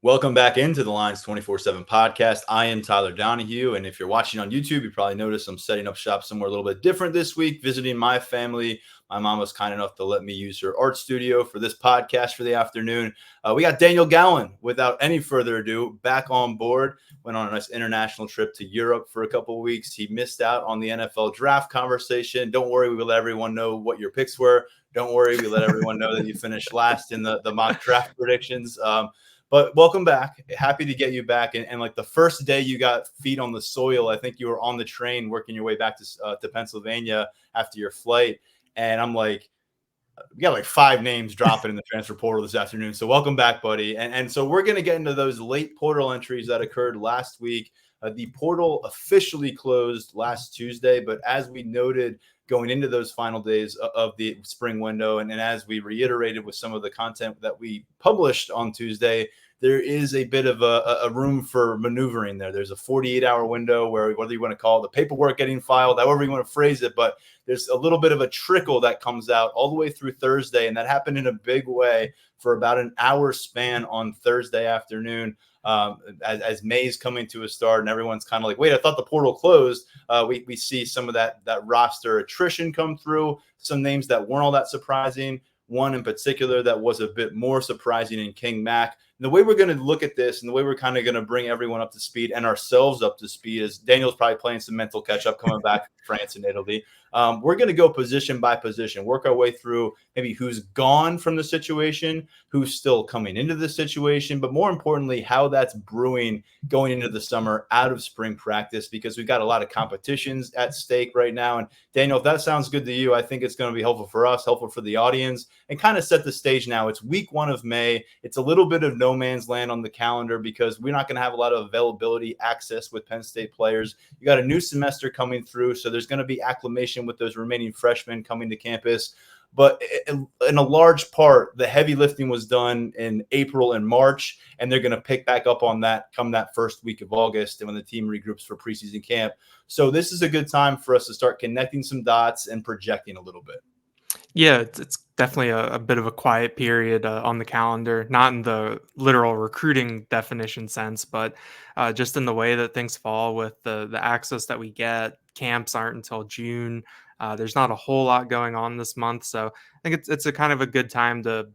Welcome back into the Lions 24/7 podcast. I am Tyler Donahue, and if you're watching on YouTube, you probably noticed I'm setting up shop somewhere a little bit different this week, visiting my family. My mom was kind enough to let me use her art studio for this podcast for the afternoon. We got Daniel Gowan, without any further ado, back on board. Went on a nice international trip to Europe for a couple of weeks. He missed out on the NFL draft conversation. Don't worry, we will let everyone know what your picks were. Don't worry, we let everyone know that you finished last in the mock draft predictions. But welcome back. Happy to get you back. And like the first day you got feet on the soil, I think you were on the train working your way back to Pennsylvania after your flight. And I'm like, we got like 5 names dropping in the transfer portal this afternoon. So welcome back, buddy. And so we're going to get into those late portal entries that occurred last week. The portal officially closed last Tuesday, but as we noted going into those final days of the spring window, and as we reiterated with some of the content that we published on Tuesday, there is a bit of a room for maneuvering there. There's a 48-hour window where, whether you want to call it the paperwork getting filed, however you want to phrase it, but there's a little bit of a trickle that comes out all the way through Thursday, and that happened in a big way for about an hour span on Thursday afternoon. As May's coming to a start and everyone's kind of like, wait, I thought the portal closed. We see some of that roster attrition come through, some names that weren't all that surprising. One in particular that was a bit more surprising in King Mack. And the way we're going to look at this and the way we're kind of going to bring everyone up to speed and ourselves up to speed is Daniel's probably playing some mental catch up coming back from France and Italy. We're going to go position by position, work our way through maybe who's gone from the situation, who's still coming into the situation, but more importantly, how that's brewing going into the summer out of spring practice, because we've got a lot of competitions at stake right now. And Daniel, if that sounds good to you, I think it's going to be helpful for us, helpful for the audience, and kind of set the stage now. It's week 1 of May. It's a little bit of no man's land on the calendar because we're not going to have a lot of availability access with Penn State players. You got a new semester coming through, so there's going to be acclimation with those remaining freshmen coming to campus. But in a large part, the heavy lifting was done in April and March, and they're going to pick back up on that come that first week of August and when the team regroups for preseason camp. So this is a good time for us to start connecting some dots and projecting a little bit. Yeah, it's definitely a bit of a quiet period on the calendar, not in the literal recruiting definition sense, but just in the way that things fall with the access that we get. Camps aren't until June. There's not a whole lot going on this month, so I think it's a kind of a good time to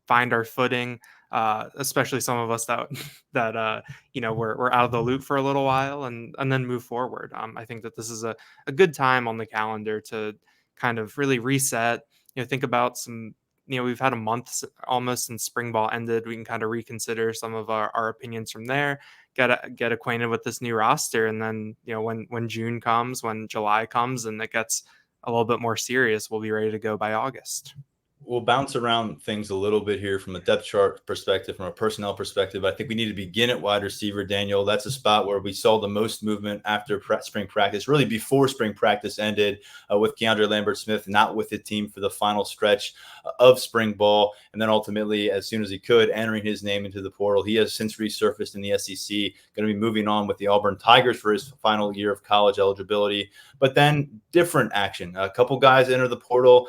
find our footing, especially some of us that we're out of the loop for a little while and then move forward. I think that this is a good time on the calendar to kind of really reset, think about some, we've had a month almost since spring ball ended. We can kind of reconsider some of our opinions from there, get acquainted with this new roster. And then, when June comes, when July comes and it gets a little bit more serious, we'll be ready to go by August. We'll bounce around things a little bit here from a depth chart perspective, from a personnel perspective. I think we need to begin at wide receiver, Daniel. That's a spot where we saw the most movement after spring practice, really before spring practice ended, with Keandre Lambert-Smith not with the team for the final stretch of spring ball. And then ultimately, as soon as he could, entering his name into the portal. He has since resurfaced in the SEC, going to be moving on with the Auburn Tigers for his final year of college eligibility. But then different action. A couple guys enter the portal,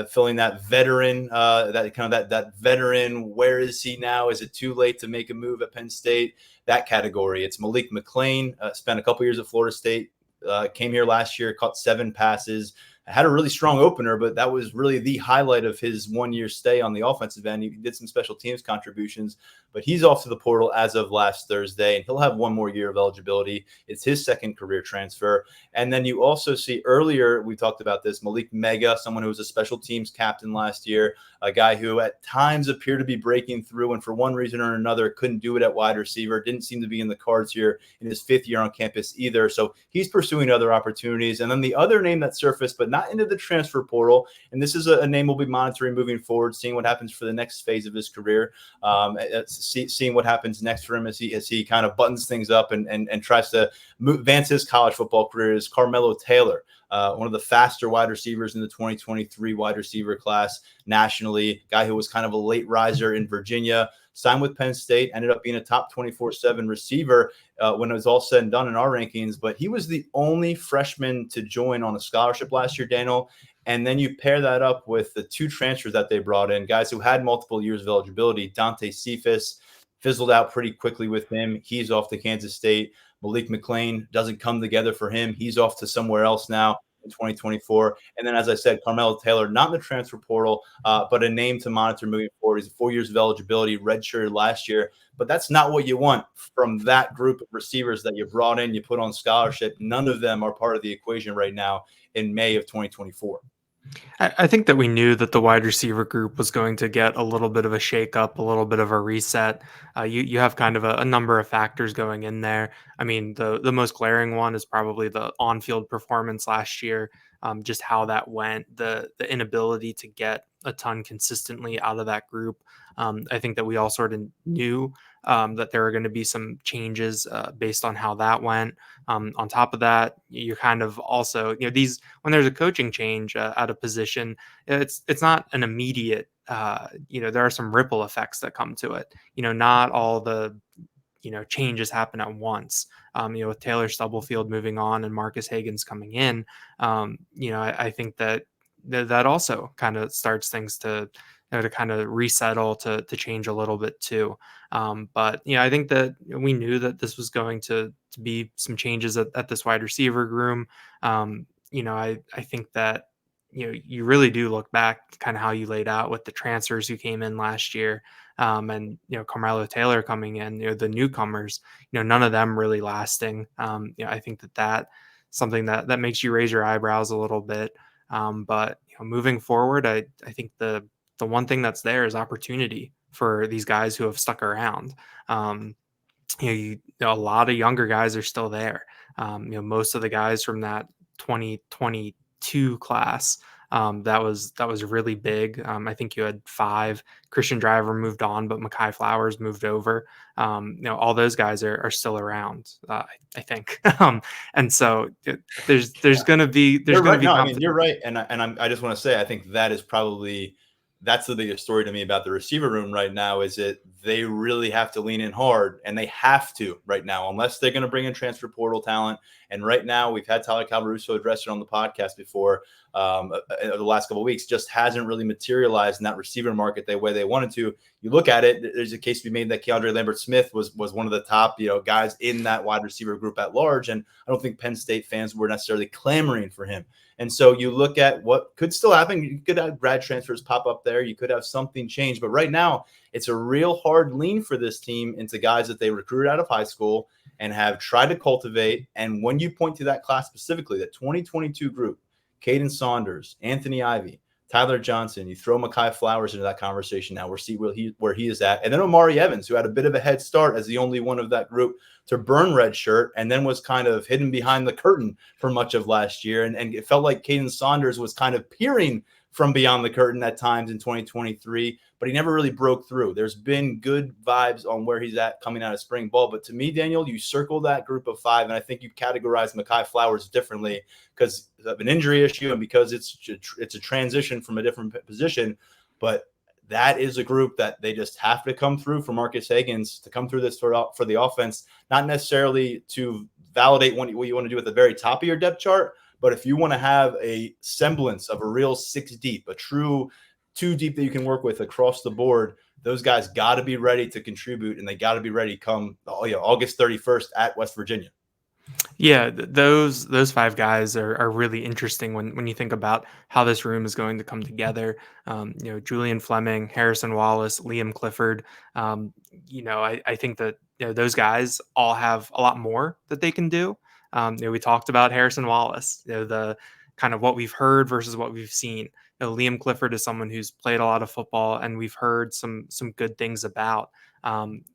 filling that veteran, that veteran. Where is he now? Is it too late to make a move at Penn State? That category. It's Malik McClain. Spent a couple years at Florida State. Came here last year, caught 7 passes. Had a really strong opener, but that was really the highlight of his 1-year stay on the offensive end. He did some special teams contributions, but he's off to the portal as of last Thursday, and he'll have 1 more year of eligibility. It's his second career transfer. And then you also see earlier, we talked about this, Malik Mega, someone who was a special teams captain last year, a guy who at times appeared to be breaking through and for one reason or another couldn't do it at wide receiver. Didn't seem to be in the cards here in his 5th year on campus either. So he's pursuing other opportunities. And then the other name that surfaced, but not into the transfer portal, and this is a name we'll be monitoring moving forward, seeing what happens for the next phase of his career, seeing what happens next for him as he kind of buttons things up and tries to advance his college football career, is Carmelo Taylor. One of the faster wide receivers in the 2023 wide receiver class nationally, guy who was kind of a late riser in Virginia, signed with Penn State, ended up being a top 24/7 receiver when it was all said and done in our rankings. But he was the only freshman to join on a scholarship last year, Daniel. And then you pair that up with the 2 transfers that they brought in, guys who had multiple years of eligibility, Dante Cephas fizzled out pretty quickly with him. He's off to Kansas State. Malik McClain doesn't come together for him. He's off to somewhere else now in 2024. And then, as I said, Carmelo Taylor, not in the transfer portal, but a name to monitor moving forward. He's 4 years of eligibility, redshirted last year. But that's not what you want from that group of receivers that you brought in, you put on scholarship. None of them are part of the equation right now in May of 2024. I think that we knew that the wide receiver group was going to get a little bit of a shakeup, a little bit of a reset. You have kind of a number of factors going in there. I mean, the most glaring one is probably the on field performance last year, just how that went, the inability to get a ton consistently out of that group. I think that we all sort of knew that there were going to be some changes based on how that went. On top of that, you're kind of also, these, when there's a coaching change at a position, it's not an immediate, there are some ripple effects that come to it. Not all the changes happen at once. With Taylor Stubblefield moving on and Marcus Higgins coming in, I think that also kind of starts things to kind of resettle, to change a little bit too. But I think that we knew that this was going to be some changes at this wide receiver room. I think that you really do look back kind of how you laid out with the transfers who came in last year, and Carmelo Taylor coming in, the newcomers, none of them really lasting. I think that something that makes you raise your eyebrows a little bit. But moving forward, I think the one thing that's there is opportunity for these guys who have stuck around. A lot of younger guys are still there. Most of the guys from that 2022 class, that was really big. I think you had 5. Christian Driver moved on, but Mekhi Flowers moved over. All those guys are still around, I think. And so there's going to be No, I mean, you're right, and I just want to say I think that is probably that's the biggest story to me about the receiver room right now is that they really have to lean in hard, and they have to right now, unless they're going to bring in transfer portal talent. And right now, we've had Tyler Calvaruso address it on the podcast before the last couple of weeks, just hasn't really materialized in that receiver market the way they wanted to. You look at it, there's a case to be made that Keandre Lambert-Smith was one of the top guys in that wide receiver group at large, and I don't think Penn State fans were necessarily clamoring for him. And so you look at what could still happen. You could have grad transfers pop up there. You could have something change. But right now, it's a real hard lean for this team into guys that they recruited out of high school and have tried to cultivate. And when you point to that class specifically, that 2022 group, Caden Saunders, Anthony Ivy, Tyler Johnson, you throw Mekhi Flowers into that conversation now. We'll see where he is at. And then Omari Evans, who had a bit of a head start as the only one of that group to burn red shirt and then was kind of hidden behind the curtain for much of last year. And it felt like Caden Saunders was kind of peering from beyond the curtain at times in 2023, but he never really broke through. There's been good vibes on where he's at coming out of spring ball. But to me, Daniel, you circle that group of 5, and I think you categorize Mekhi Flowers differently because of an injury issue and because it's a transition from a different position. But that is a group that they just have to come through for Marcus Higgins to come through this for the offense, not necessarily to validate what you want to do at the very top of your depth chart, but if you want to have a semblance of a real 6 deep, a true 2 deep that you can work with across the board, those guys got to be ready to contribute, and they got to be ready come August 31st at West Virginia. Yeah, those 5 guys are really interesting when you think about how this room is going to come together. Julian Fleming, Harrison Wallace, Liam Clifford. I think that those guys all have a lot more that they can do. We talked about Harrison Wallace, the kind of what we've heard versus what we've seen. Liam Clifford is someone who's played a lot of football, and we've heard some good things about.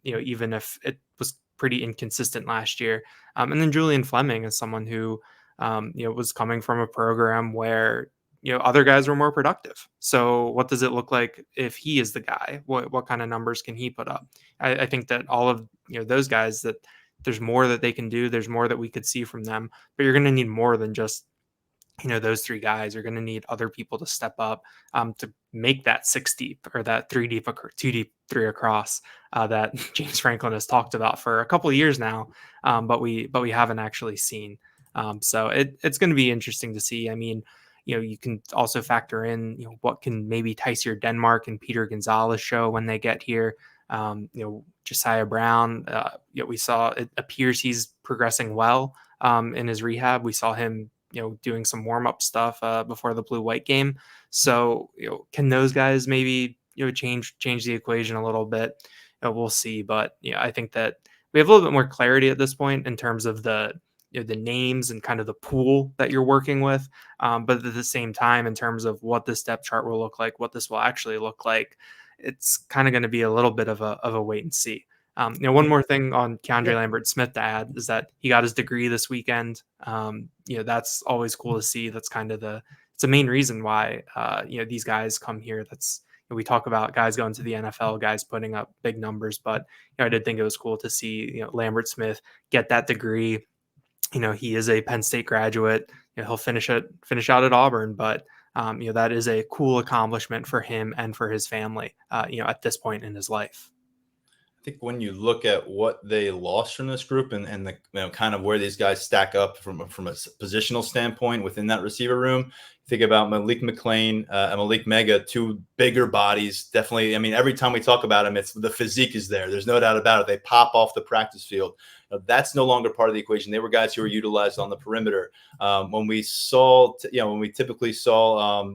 Even if it was pretty inconsistent last year. And then Julian Fleming is someone who, was coming from a program where, other guys were more productive. So what does it look like if he is the guy? What kind of numbers can he put up? I think that all of, those guys, that there's more that they can do. There's more that we could see from them, but you're going to need more than just, those 3 guys. Are going to need other people to step up to make that 6 deep or that 3 deep, 2 deep, 3 across that James Franklin has talked about for a couple of years now, but we haven't actually seen. So it's going to be interesting to see. I mean, you can also factor in, what can maybe Tysier Denmark and Peter Gonzalez show when they get here. Josiah Brown, we saw it appears he's progressing well in his rehab. We saw him, doing some warm up stuff before the blue-white game. So, can those guys maybe, change the equation a little bit? We'll see. But, I think that we have a little bit more clarity at this point in terms of the names and kind of the pool that you're working with. But at the same time, in terms of what this depth chart will look like, what this will actually look like, it's kind of going to be a little bit of a wait and see. One more thing on Keandre Lambert-Smith to add is that he got his degree this weekend. That's always cool to see. That's kind of it's the main reason why, these guys come here. We talk about guys going to the NFL, guys putting up big numbers, but I did think it was cool to see, Lambert-Smith get that degree. He is a Penn State graduate. He'll finish out at Auburn, but that is a cool accomplishment for him and for his family, at this point in his life. I think when you look at what they lost from this group and the kind of where these guys stack up from a positional standpoint within that receiver room, think about Malik McClain and Malik Mega, two bigger bodies. Definitely. I mean, every time we talk about them, it's the physique is there. There's no doubt about it. They pop off the practice field. That's no longer part of the equation. They were guys who were utilized on the perimeter. When we typically saw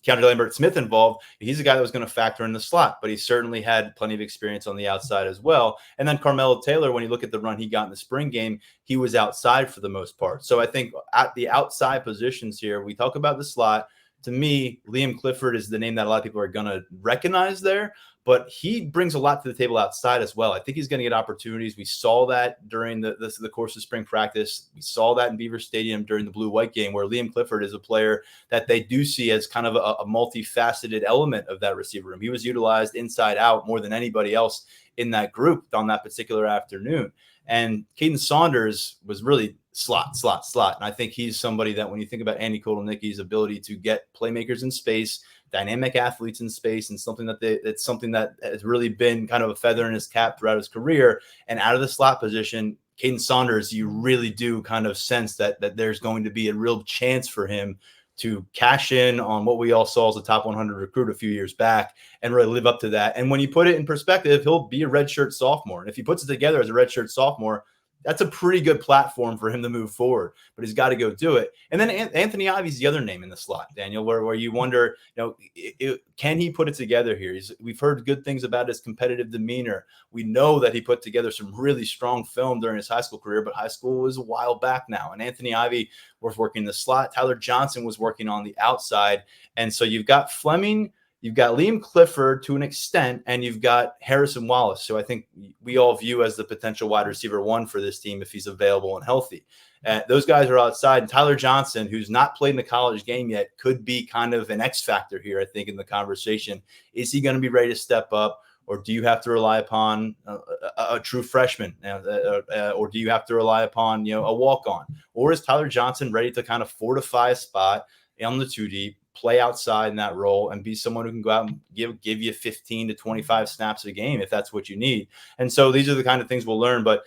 Keandre Lambert-Smith involved, he's a guy that was going to factor in the slot, but he certainly had plenty of experience on the outside as well. And then Carmelo Taylor, when you look at the run he got in the spring game, he was outside for the most part. So I think at the outside positions here, we talk about the slot. To me, Liam Clifford is the name that a lot of people are going to recognize there, but he brings a lot to the table outside as well. I think he's going to get opportunities. We saw that during the course of spring practice. We saw that in Beaver Stadium during the blue-white game, where Liam Clifford is a player that they do see as kind of a multifaceted element of that receiver room. He was utilized inside out more than anybody else in that group on that particular afternoon. And Caden Saunders was really slot. And I think he's somebody that when you think about Andy Kotelnicki's ability to get playmakers in space, dynamic athletes in space, and something that has really been kind of a feather in his cap throughout his career, and out of the slot position, Caden Saunders, you really do kind of sense that there's going to be a real chance for him to cash in on what we all saw as a top 100 recruit a few years back and really live up to that. And when you put it in perspective, he'll be a redshirt sophomore. And if he puts it together as a redshirt sophomore, that's a pretty good platform for him to move forward, but he's got to go do it. And then Anthony Ivy's the other name in the slot, Daniel, where you wonder, can he put it together here? We've heard good things about his competitive demeanor. We know that he put together some really strong film during his high school career, but high school was a while back now. And Anthony Ivy was working the slot. Tyler Johnson was working on the outside. And so you've got Fleming, you've got Liam Clifford to an extent, and you've got Harrison Wallace, who I think we all view as the potential wide receiver one for this team if he's available and healthy. Those guys are outside. And Tyler Johnson, who's not played in the college game yet, could be kind of an X factor here, I think, in the conversation. Is he going to be ready to step up, or do you have to rely upon a true freshman, or do you have to rely upon a walk-on? Or is Tyler Johnson ready to kind of fortify a spot on the 2 deep, play outside in that role, and be someone who can go out and give you 15 to 25 snaps a game if that's what you need? And so these are the kind of things we'll learn. But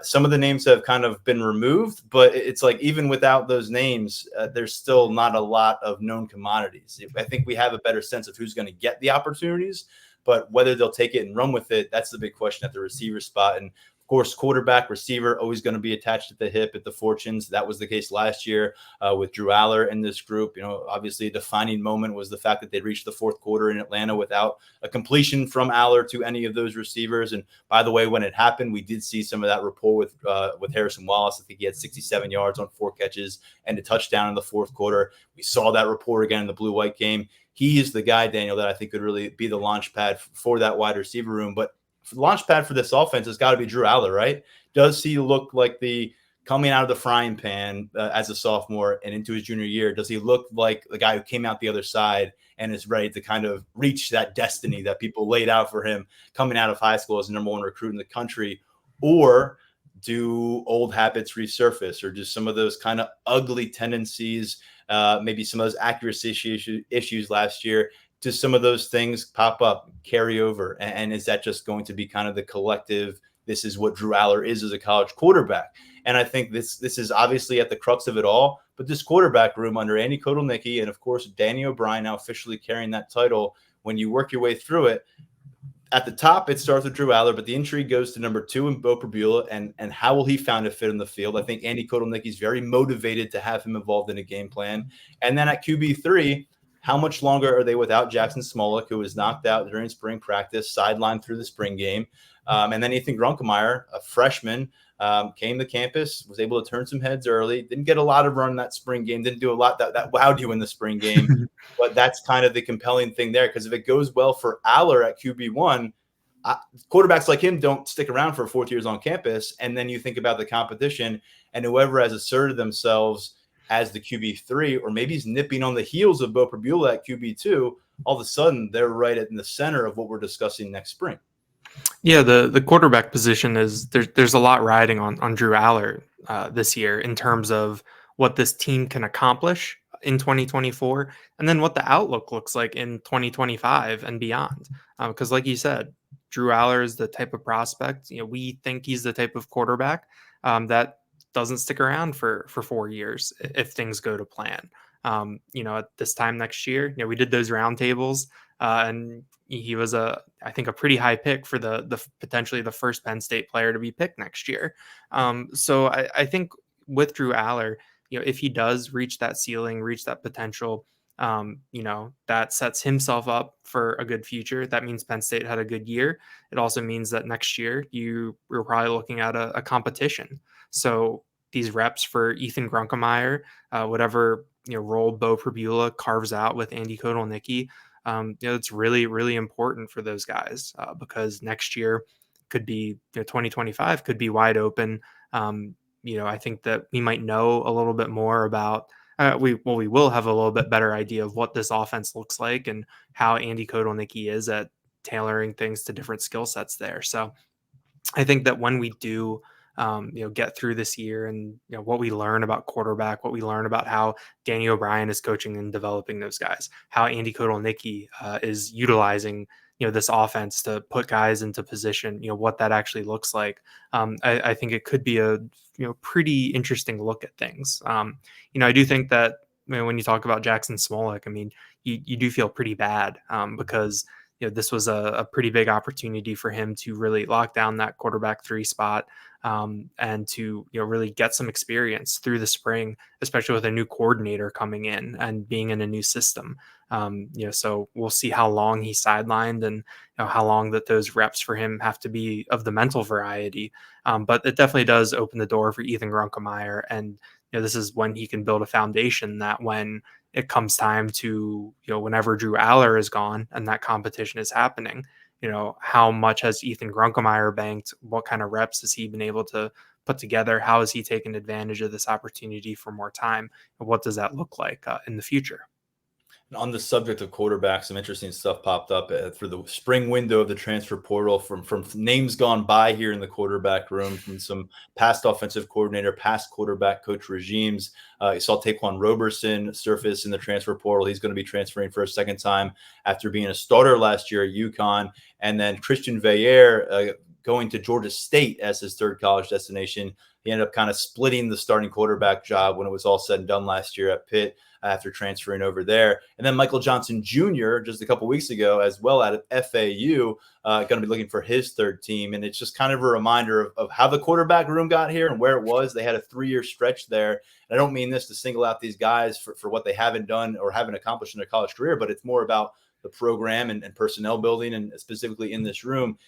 some of the names have kind of been removed, but it's like even without those names, there's still not a lot of known commodities. I think we have a better sense of who's going to get the opportunities, but whether they'll take it and run with it, that's the big question at the receiver spot. And of course, quarterback, receiver, always going to be attached at the hip at the Fortunes. That was the case last year with Drew Aller in this group. Obviously a defining moment was the fact that they reached the fourth quarter in Atlanta without a completion from Aller to any of those receivers. And by the way, when it happened, we did see some of that rapport with Harrison Wallace. I think he had 67 yards on 4 catches and a touchdown in the fourth quarter. We saw that rapport again in the blue-white game. He is the guy, Daniel, that I think could really be the launch pad for that wide receiver room. But the launch pad for this offense has got to be Drew Aller, right? Does he look like the coming out of the frying pan as a sophomore and into his junior year? Does he look like the guy who came out the other side and is ready to kind of reach that destiny that people laid out for him coming out of high school as the number 1 recruit in the country? Or do old habits resurface, or do some of those kind of ugly tendencies, maybe some of those accuracy issues last year, do some of those things pop up, carry over? And is that just going to be kind of the collective, this is what Drew Aller is as a college quarterback? And I think this is obviously at the crux of it all, but this quarterback room under Andy Kotelnicki and, of course, Danny O'Brien now officially carrying that title, when you work your way through it, at the top, it starts with Drew Aller, but the intrigue goes to number 2 in Beau Pribula, and how will he find a fit in the field? I think Andy Kotelnicki is very motivated to have him involved in a game plan. And then at QB3, how much longer are they without Jackson Smolik, who was knocked out during spring practice, sidelined through the spring game? And then Ethan Grunkemeyer, a freshman, came to campus, was able to turn some heads early, didn't get a lot of run that spring game, didn't do a lot that wowed you in the spring game. But that's kind of the compelling thing there, because if it goes well for Aller at QB1, quarterbacks like him don't stick around for 4 years on campus. And then you think about the competition, and whoever has asserted themselves as the QB3, or maybe he's nipping on the heels of Beau Pribula at QB2, all of a sudden they're right in the center of what we're discussing next spring. Yeah, the quarterback position is there's a lot riding on Drew Aller this year in terms of what this team can accomplish in 2024, and then what the outlook looks like in 2025 and beyond. Because, like you said, Drew Aller is the type of prospect. We think he's the type of quarterback that doesn't stick around for 4 years if things go to plan. At this time next year, we did those roundtables, and he was I think a pretty high pick for the potentially the first Penn State player to be picked next year. So I think with Drew Aller, if he does reach that ceiling, reach that potential, that sets himself up for a good future. That means Penn State had a good year. It also means that next year we're probably looking at a competition. So these reps for Ethan Grunkemeyer, whatever role Beau Pribula carves out with Andy Kotelnicki, it's really, really important for those guys because next year could be 2025 could be wide open. I think that we might know a little bit more about we will have a little bit better idea of what this offense looks like and how Andy Kotelnicki is at tailoring things to different skill sets there. So I think that when we do get through this year and what we learn about quarterback, what we learn about how Danny O'Brien is coaching and developing those guys, how Andy Kotelnicki is utilizing this offense to put guys into position, what that actually looks like. I think it could be a pretty interesting look at things. I do think that when you talk about Jackson Smolik, I mean, you do feel pretty bad because this was a pretty big opportunity for him to really lock down that quarterback 3 spot and to really get some experience through the spring, especially with a new coordinator coming in and being in a new system. So we'll see how long he's sidelined and how long that those reps for him have to be of the mental variety. But it definitely does open the door for Ethan Grunkemeyer, and this is when he can build a foundation that when it comes time to, whenever Drew Aller is gone and that competition is happening, how much has Ethan Grunkemeyer banked? What kind of reps has he been able to put together? How has he taken advantage of this opportunity for more time? And what does that look like in the future? On the subject of quarterbacks, some interesting stuff popped up through the spring window of the transfer portal from names gone by here in the quarterback room, from some past offensive coordinator, past quarterback coach regimes. You saw Taquan Roberson surface in the transfer portal. He's going to be transferring for a second time after being a starter last year at UConn. And then Christian Veillere going to Georgia State as his third college destination. He ended up kind of splitting the starting quarterback job when it was all said and done last year at Pitt after transferring over there. And then Michael Johnson Jr. just a couple weeks ago as well out of FAU, going to be looking for his third team. And it's just kind of a reminder of how the quarterback room got here and where it was. They had a 3-year stretch there. And I don't mean this to single out these guys for what they haven't done or haven't accomplished in their college career, but it's more about the program and personnel building, and specifically in this room.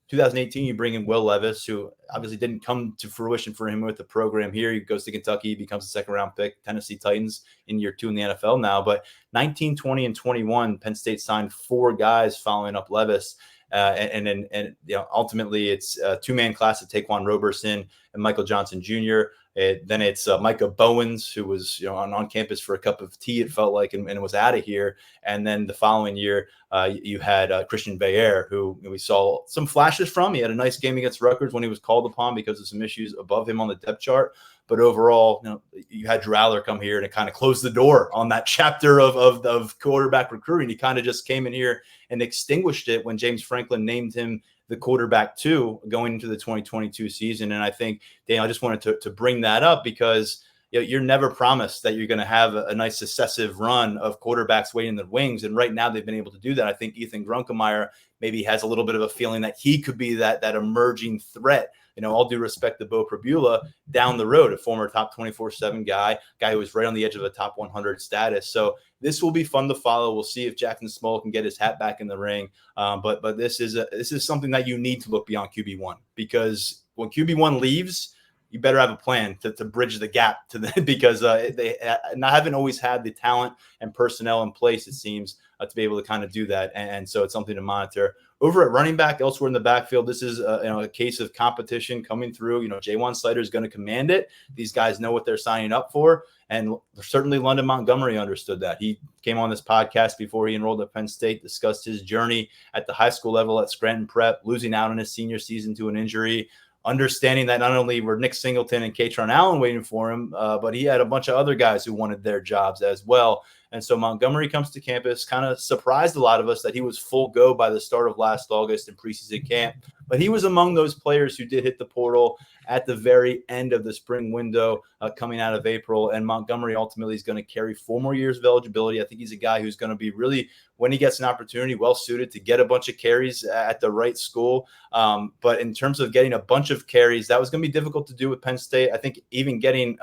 2018, you bring in Will Levis, who obviously didn't come to fruition for him with the program here. He goes to Kentucky, becomes a second-round pick, Tennessee Titans in year 2 in the NFL now. But 19, 20, and 21, Penn State signed 4 guys following up Levis. And ultimately it's a 2-man class of Taquan Roberson and Michael Johnson Jr. Then it's Micah Bowens, who was on campus for a cup of tea, it felt like, and was out of here. And then the following year, you had Christian Veillere, who we saw some flashes from. He had a nice game against Rutgers when he was called upon because of some issues above him on the depth chart. But overall, you had Drew Aller come here and it kind of closed the door on that chapter of quarterback recruiting. He kind of just came in here and extinguished it when James Franklin named him the quarterback 2 going into the 2022 season. And I think, Dan, I just wanted to bring that up because you're never promised that you're going to have a nice successive run of quarterbacks waiting in the wings. And right now they've been able to do that. I think Ethan Grunkemeyer maybe has a little bit of a feeling that he could be that emerging threat. All due respect to Bo Prabula down the road, a former top 24/7 guy who was right on the edge of a top 100 status. So this will be fun to follow. We'll see if Jackson Small can get his hat back in the ring. But this is something that you need to look beyond QB1, because when QB1 leaves, you better have a plan to bridge the gap to them, because they haven't always had the talent and personnel in place, it seems, to be able to kind of do that. And so it's something to monitor. Over at running back, elsewhere in the backfield, this is a case of competition coming through. Jaywan Slider is going to command it. These guys know what they're signing up for. And certainly London Montgomery understood that. He came on this podcast before he enrolled at Penn State, discussed his journey at the high school level at Scranton Prep, losing out in his senior season to an injury, understanding that not only were Nick Singleton and Katron Allen waiting for him, but he had a bunch of other guys who wanted their jobs as well. And so Montgomery comes to campus, kind of surprised a lot of us that he was full go by the start of last August in preseason camp. But he was among those players who did hit the portal at the very end of the spring window coming out of April. And Montgomery ultimately is going to carry 4 more years of eligibility. I think he's a guy who's going to be really, when he gets an opportunity, well suited to get a bunch of carries at the right school. But in terms of getting a bunch of carries, that was going to be difficult to do with Penn State. I think even getting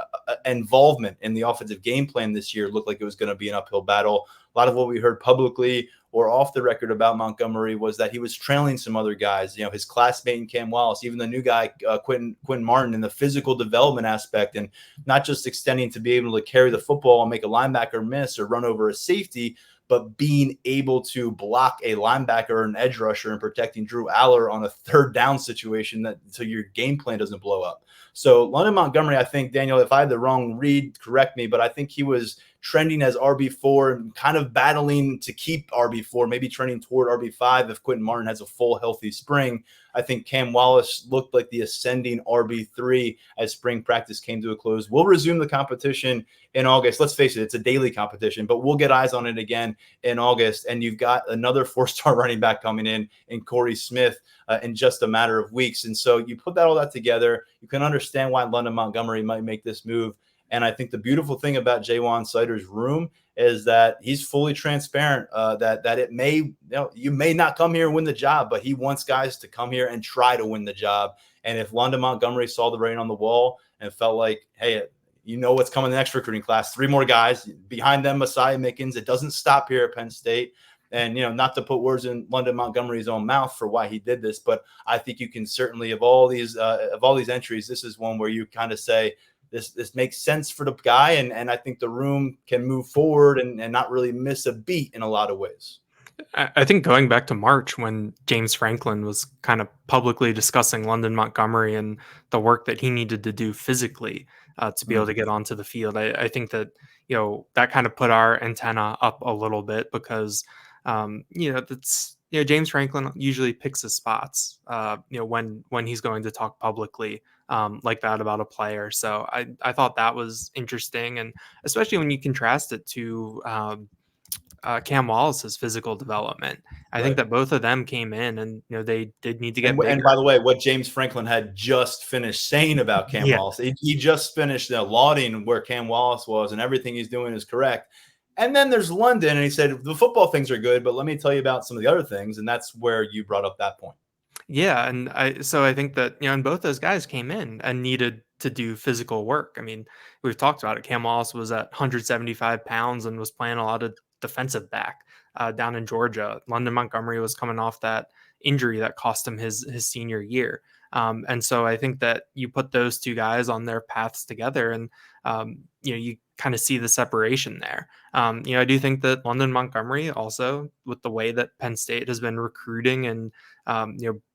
involvement in the offensive game plan this year looked like it was going to be an uphill battle. A lot of what we heard publicly or off the record about Montgomery was that he was trailing some other guys, his classmate in Cam Wallace, even the new guy, Quentin Martin, in the physical development aspect, and not just extending to be able to carry the football and make a linebacker miss or run over a safety, but being able to block a linebacker or an edge rusher and protecting Drew Aller on a third down situation so your game plan doesn't blow up. So London Montgomery, I think, Daniel, if I had the wrong read, correct me, but I think he was trending as RB4 and kind of battling to keep RB4, maybe trending toward RB5 if Quentin Martin has a full healthy spring. I think Cam Wallace looked like the ascending RB3 as spring practice came to a close. We'll resume the competition in August. Let's face it, it's a daily competition, but we'll get eyes on it again in August. And you've got another 4-star running back coming in Corey Smith in just a matter of weeks. And so you put all that together, you can understand why London Montgomery might make this move. And I think the beautiful thing about Jaywan Slider's room is that he's fully transparent, that it may, you may not come here and win the job, but he wants guys to come here and try to win the job. And if London Montgomery saw the writing on the wall and felt like, hey, what's coming in the next recruiting class, 3 more guys behind them, Messiah Mickens, it doesn't stop here at Penn State. And, not to put words in London Montgomery's own mouth for why he did this, but I think you can certainly, of all these entries, this is one where you kind of say, this makes sense for the guy, and I think the room can move forward and not really miss a beat in a lot of ways. I think going back to March, when James Franklin was kind of publicly discussing London Montgomery and the work that he needed to do physically to be able to get onto the field, I think that that kind of put our antenna up a little bit, because that's James Franklin usually picks his spots when he's going to talk publicly like that about a player. So I thought that was interesting, and especially when you contrast it to Cam Wallace's physical development. I think that both of them came in, and they did need to get bigger. And by the way, what James Franklin had just finished saying about Cam Wallace, he just finished lauding where Cam Wallace was, and everything he's doing is correct. And then there's London, and he said the football things are good, but let me tell you about some of the other things, and that's where you brought up that point. Yeah, and I think that and both those guys came in and needed to do physical work. I mean, we've talked about it. Cam Wallace was at 175 pounds and was playing a lot of defensive back down in Georgia. London Montgomery was coming off that injury that cost him his senior year. And so I think that you put those two guys on their paths together, and you kind of see the separation there. I do think that London Montgomery also, with the way that Penn State has been recruiting and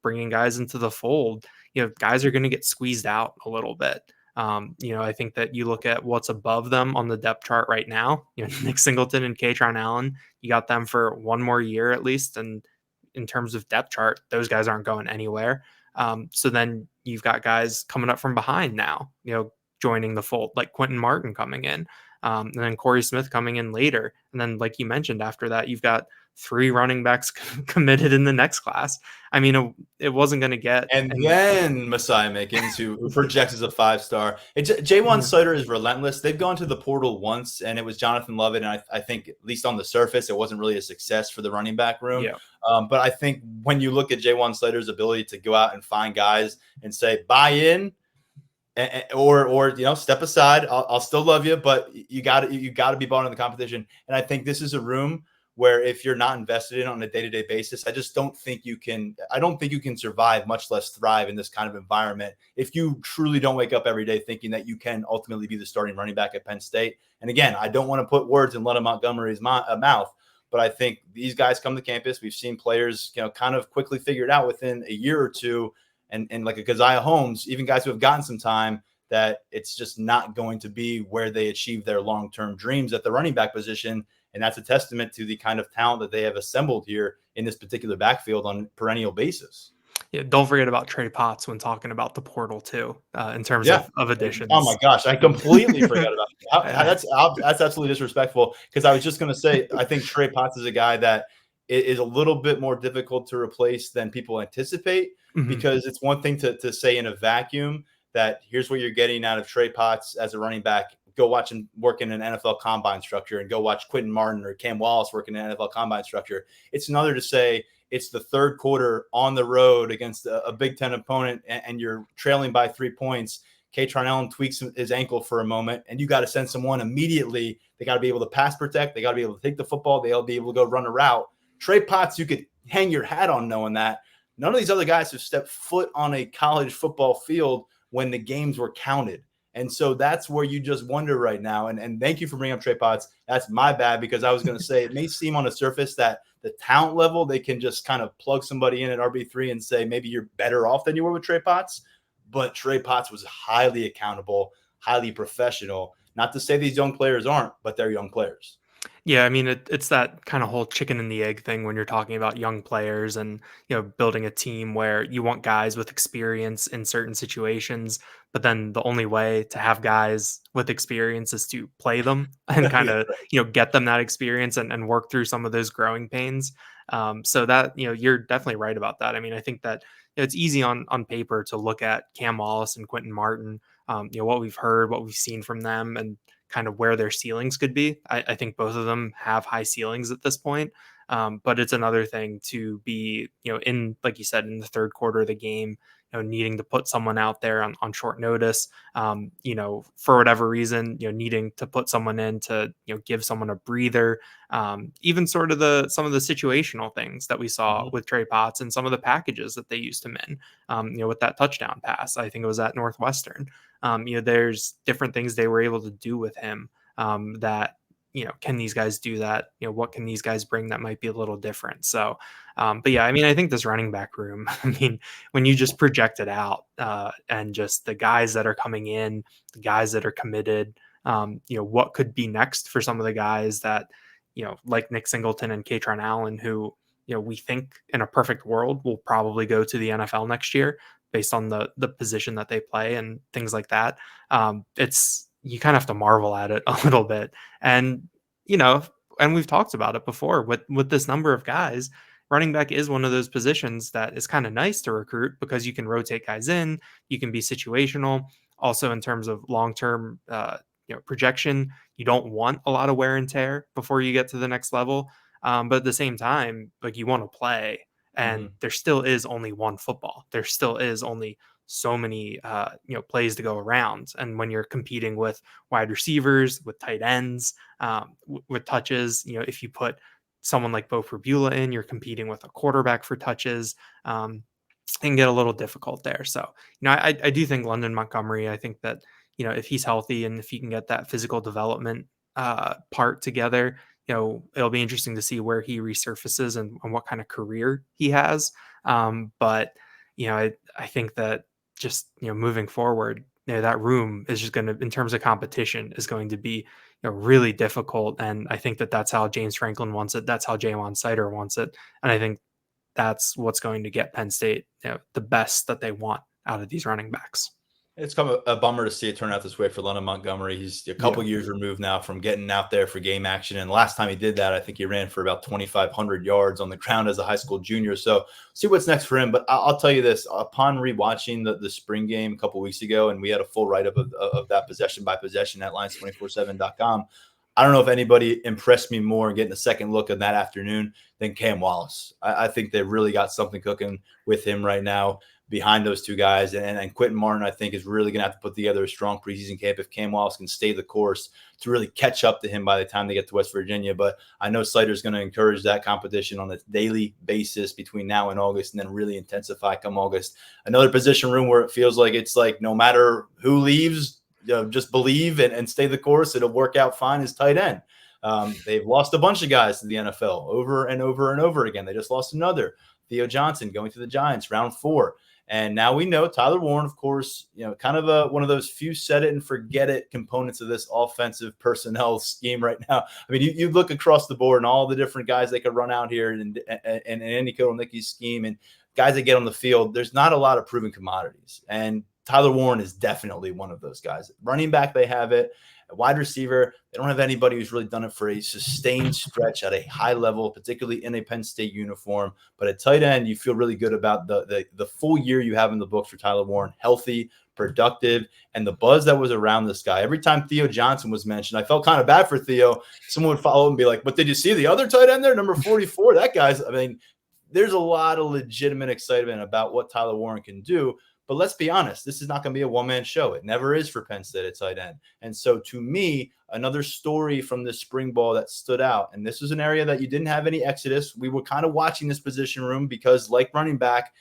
bringing guys into the fold, guys are going to get squeezed out a little bit. I think that you look at what's above them on the depth chart right now. Nick Singleton and Katron Allen, you got them for 1 more year at least, and in terms of depth chart, those guys aren't going anywhere. So then you've got guys coming up from behind now, joining the fold, like Quentin Martin coming in. And then Corey Smith coming in later. And then, like you mentioned, after that, you've got 3 running backs committed in the next class. I mean, it wasn't going to get And any. then Messiah Mickens, who projects as a 5-star. J1 Yeah. Slater is relentless. They've gone to the portal once, and it was Jonathan Lovett. And I think, at least on the surface, it wasn't really a success for the running back room. Yeah. But I think when you look at J1 Slater's ability to go out and find guys and say, buy in, or step aside. I'll still love you, but you got to be bought in the competition. And I think this is a room where if you're not invested in on a day-to-day basis, I don't think you can survive, much less thrive in this kind of environment if you truly don't wake up every day thinking that you can ultimately be the starting running back at Penn State. And again, I don't want to put words in Lennon Montgomery's mouth, but I think these guys come to campus. We've seen players, kind of quickly figure it out within a year or two. And like a Keziah Holmes, even guys who have gotten some time, that it's just not going to be where they achieve their long-term dreams at the running back position. And that's a testament to the kind of talent that they have assembled here in this particular backfield on a perennial basis. Yeah, don't forget about Trey Potts when talking about the portal too, in terms Yeah. of Oh my additions. gosh, I completely forgot about Yeah. that's absolutely disrespectful, because I was just going to say I think Trey Potts is a guy that is a little bit more difficult to replace than people anticipate, Mhm. because it's one thing to say in a vacuum that here's what you're getting out of Trey Potts as a running back. Go watch him work in an NFL combine structure, and go watch Quentin Martin or Cam Wallace work in an NFL combine structure. It's another to say it's the third quarter on the road against a Big Ten opponent, and you're trailing by 3 points. Katron Allen tweaks his ankle for a moment, and you got to send someone immediately. They got to be able to pass protect. They got to be able to take the football. They'll be able to go run a route. Trey Potts, you could hang your hat on knowing that. None of these other guys have stepped foot on a college football field when the games were counted. And so that's where you just wonder right now. And thank you for bringing up Trey Potts. That's my bad, because I was going to say it may seem on the surface that the talent level, they can just kind of plug somebody in at RB3 and say maybe you're better off than you were with Trey Potts. But Trey Potts was highly accountable, highly professional. Not to say these young players aren't, but they're young players. Yeah, I mean, it's that kind of whole chicken and the egg thing when you're talking about young players and, building a team where you want guys with experience in certain situations, but then the only way to have guys with experience is to play them and kind Yeah. of, get them that experience and work through some of those growing pains. So that, you're definitely right about that. I mean, I think that it's easy on paper to look at Cam Wallace and Quentin Martin, what we've heard, what we've seen from them, and kind of where their ceilings could be. I think both of them have high ceilings at this point. But it's another thing to be, in, like you said, in the third quarter of the game, needing to put someone out there on short notice, for whatever reason, needing to put someone in to, give someone a breather, even sort of some of the situational things that we saw Mm-hmm. with Trey Potts and some of the packages that they used him in, with that touchdown pass. I think it was at Northwestern. There's different things they were able to do with him, that, can these guys do that? What can these guys bring that might be a little different? So, but yeah, I mean, I think this running back room, I mean, when you just project it out, and just the guys that are coming in, the guys that are committed, what could be next for some of the guys that, like Nick Singleton and Katron Allen, who, we think in a perfect world will probably go to the NFL next year based on the position that they play and things like that. It's, you kind of have to marvel at it a little bit. And, you know, and we've talked about it before with this number of guys. Running back is one of those positions that is kind of nice to recruit because you can rotate guys in, you can be situational. Also, in terms of long term, projection, you don't want a lot of wear and tear before you get to the next level. But at the same time, like, you want to play, and Mm-hmm. there still is only one football. There still is only so many plays to go around, and when you're competing with wide receivers, with tight ends, with touches, if you put someone like Bo Perbula in, you're competing with a quarterback for touches. It can get a little difficult there. So, I do think London Montgomery, I think that, if he's healthy and if he can get that physical development part together, it'll be interesting to see where he resurfaces and what kind of career he has. But, I think that just, moving forward, that room is just going to, in terms of competition, is going to be, really difficult. And I think that that's how James Franklin wants it. That's how Jalen Sider wants it. And I think that's what's going to get Penn State, the best that they want out of these running backs. It's come a bummer to see it turn out this way for Leonard Montgomery. He's a couple Yeah. years removed now from getting out there for game action. And last time he did that, I think he ran for about 2,500 yards on the ground as a high school junior. So see what's next for him. But I'll tell you this, upon rewatching the spring game a couple weeks ago, and we had a full write-up of that possession by possession at lions247.com. I don't know if anybody impressed me more getting a second look at that afternoon than Cam Wallace. I think they really got something cooking with him right now behind those two guys. And Quentin Martin, I think, is really going to have to put together a strong preseason camp if Cam Wallace can stay the course to really catch up to him by the time they get to West Virginia. But I know Slater's going to encourage that competition on a daily basis between now and August, and then really intensify come August. Another position room where it feels like it's like no matter who leaves, just believe and stay the course. It'll work out fine as tight end. They've lost a bunch of guys to the NFL over and over and over again. They just lost another. Theo Johnson going to the Giants, round 4. And now we know Tyler Warren, of course, kind of one of those few set it and forget it components of this offensive personnel scheme right now. I mean, you look across the board and all the different guys they could run out here in Andy Kotelnicki's scheme and guys that get on the field. There's not a lot of proven commodities. And Tyler Warren is definitely one of those guys. Running back, they have it. A wide receiver, they don't have anybody who's really done it for a sustained stretch at a high level, particularly in a Penn State uniform. But at tight end, you feel really good about the full year you have in the books for Tyler Warren, healthy, productive, and the buzz that was around this guy. Every time Theo Johnson was mentioned, I felt kind of bad for Theo. Someone would follow and be like, but did you see the other tight end there, number 44? That guy's, I mean, there's a lot of legitimate excitement about what Tyler Warren can do. But let's be honest, this is not going to be a one-man show. It never is for Penn State at tight end. And so to me, another story from this spring ball that stood out, and this was an area that you didn't have any exodus. We were kind of watching this position room because like running back,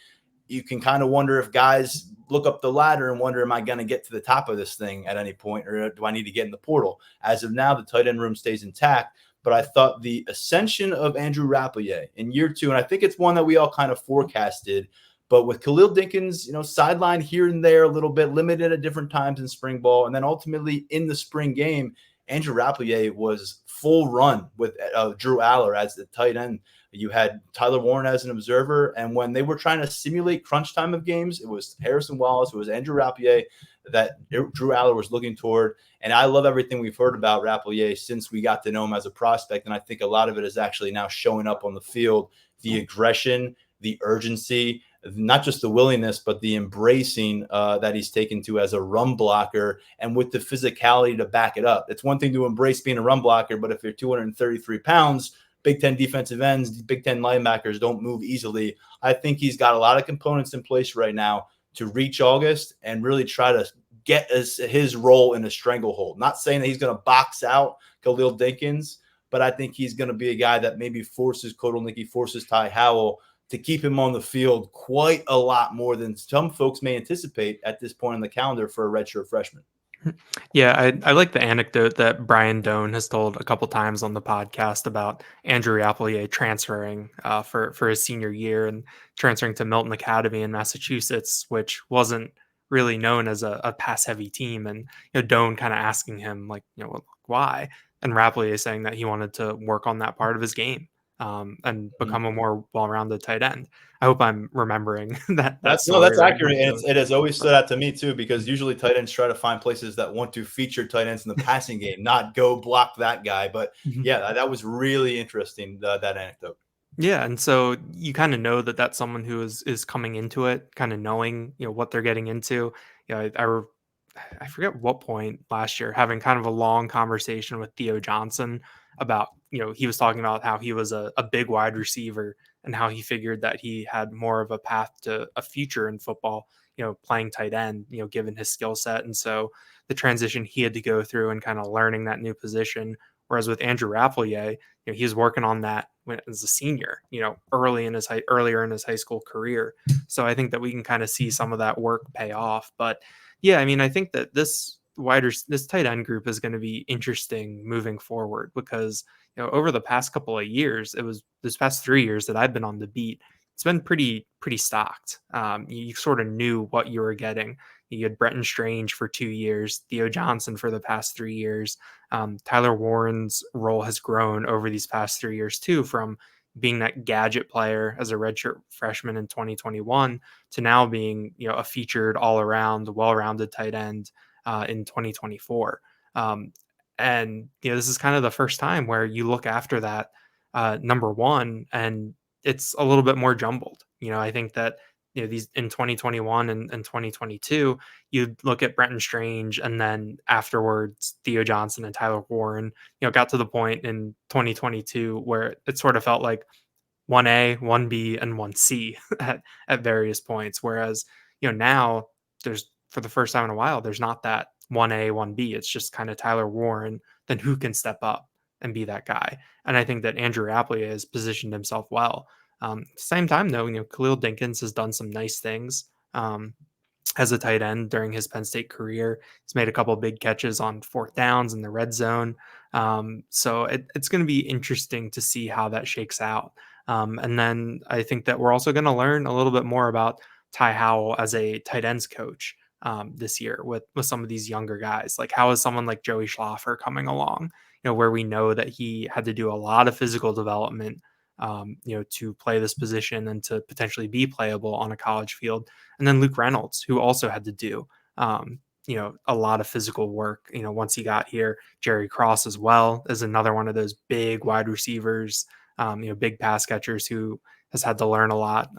you can kind of wonder if guys look up the ladder and wonder, am I going to get to the top of this thing at any point, or do I need to get in the portal? As of now, the tight end room stays intact. But I thought the ascension of Andrew Rappleyea in year 2, and I think it's one that we all kind of forecasted, but with Khalil Dinkins, sideline here and there a little bit, limited at different times in spring ball, and then ultimately in the spring game, Andrew Rappleyea was full run with Drew Aller as the tight end. You had Tyler Warren as an observer, and when they were trying to simulate crunch time of games, it was Harrison Wallace, it was Andrew Rappleyea that Drew Aller was looking toward. And I love everything we've heard about Rappleyea since we got to know him as a prospect, and I think a lot of it is actually now showing up on the field, the aggression, the urgency, not just the willingness, but the embracing that he's taken to as a run blocker and with the physicality to back it up. It's one thing to embrace being a run blocker, but if you're 233 pounds, Big Ten defensive ends, Big Ten linebackers don't move easily. I think he's got a lot of components in place right now to reach August and really try to get his role in a stranglehold. Not saying that he's going to box out Khalil Dinkins, but I think he's going to be a guy that maybe forces Kotelnicki, forces Ty Howell to keep him on the field quite a lot more than some folks may anticipate at this point in the calendar for a redshirt freshman. Yeah, I like the anecdote that Brian Doan has told a couple times on the podcast about Andrew Rappleyea transferring for his senior year and transferring to Milton Academy in Massachusetts, which wasn't really known as a pass-heavy team. And Doan kind of asking him like, why? And Rappleyea saying that he wanted to work on that part of his game and become a more well-rounded tight end. I hope I'm remembering that story. That's right. accurate, and it has always stood out to me too, because usually tight ends try to find places that want to feature tight ends in the passing game, not go block that guy. But yeah, that was really interesting, that anecdote. Yeah, and so you kind of know that that's someone who is coming into it, kind of knowing what they're getting into. I forget what point last year having kind of a long conversation with Theo Johnson about he was talking about how he was a big wide receiver and how he figured that he had more of a path to a future in football, playing tight end, given his skill set. And so the transition he had to go through and kind of learning that new position. Whereas with Andrew Rappleyea, he was working on that as a senior, earlier in his high school career. So I think that we can kind of see some of that work pay off. But yeah, I mean, I think that this tight end group is going to be interesting moving forward because over the past couple of years, it was this past 3 years that I've been on the beat. It's been pretty stocked. You sort of knew what you were getting. You had Bretton Strange for 2 years, Theo Johnson for the past 3 years. Tyler Warren's role has grown over these past 3 years too, from being that gadget player as a redshirt freshman in 2021 to now being, a featured all around, well-rounded tight end in 2024. And this is kind of the first time where you look after that number one, and it's a little bit more jumbled. I think that these in 2021 and 2022, you look at Brenton Strange, and then afterwards Theo Johnson and Tyler Warren. Got to the point in 2022 where it sort of felt like 1A, 1B, and 1C at various points. Whereas, now there's, for the first time in a while, there's not that 1A, 1B. It's just kind of Tyler Warren, then who can step up and be that guy. And I think that Andrew Applier has positioned himself well. At the same time, though, Khalil Dinkins has done some nice things. As a tight end during his Penn State career. He's made a couple of big catches on fourth downs in the red zone. So it's going to be interesting to see how that shakes out. And then I think that we're also going to learn a little bit more about Ty Howell as a tight ends coach this year with some of these younger guys. Like, how is someone like Joey Schlaffer coming along? Where we know that he had to do a lot of physical development to play this position and to potentially be playable on a college field. And then Luke Reynolds, who also had to do, a lot of physical work, once he got here. Jerry Cross as well is another one of those big wide receivers, big pass catchers who has had to learn a lot,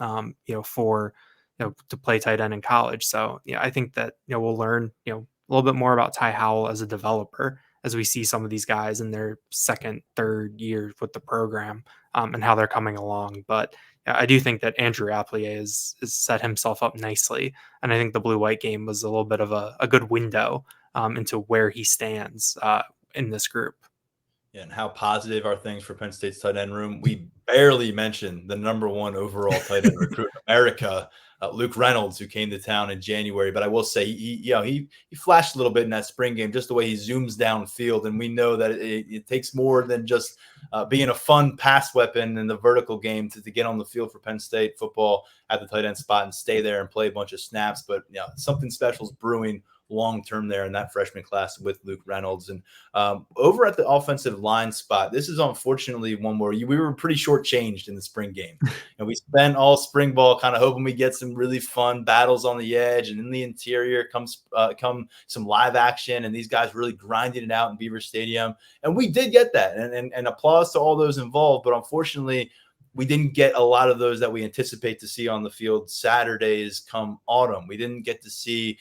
for, to play tight end in college. So, I think that, we'll learn, a little bit more about Ty Howell as a developer as we see some of these guys in their second, third year with the program and how they're coming along. But I do think that Andrew Applier has set himself up nicely. And I think the blue-white game was a little bit of a good window into where he stands in this group. Yeah, and how positive are things for Penn State's tight end room? We barely mentioned the number one overall tight end recruit in America, Luke Reynolds, who came to town in January. But I will say, he flashed a little bit in that spring game, just the way he zooms downfield. And we know that it takes more than just being a fun pass weapon in the vertical game to get on the field for Penn State football at the tight end spot and stay there and play a bunch of snaps. But something special is brewing long-term there in that freshman class with Luke Reynolds. And over at the offensive line spot, this is unfortunately one where we were pretty shortchanged in the spring game. And we spent all spring ball kind of hoping we get some really fun battles on the edge, and in the interior come some live action, and these guys really grinding it out in Beaver Stadium. And we did get that, and applause to all those involved. But unfortunately, we didn't get a lot of those that we anticipate to see on the field Saturdays come autumn. We didn't get to see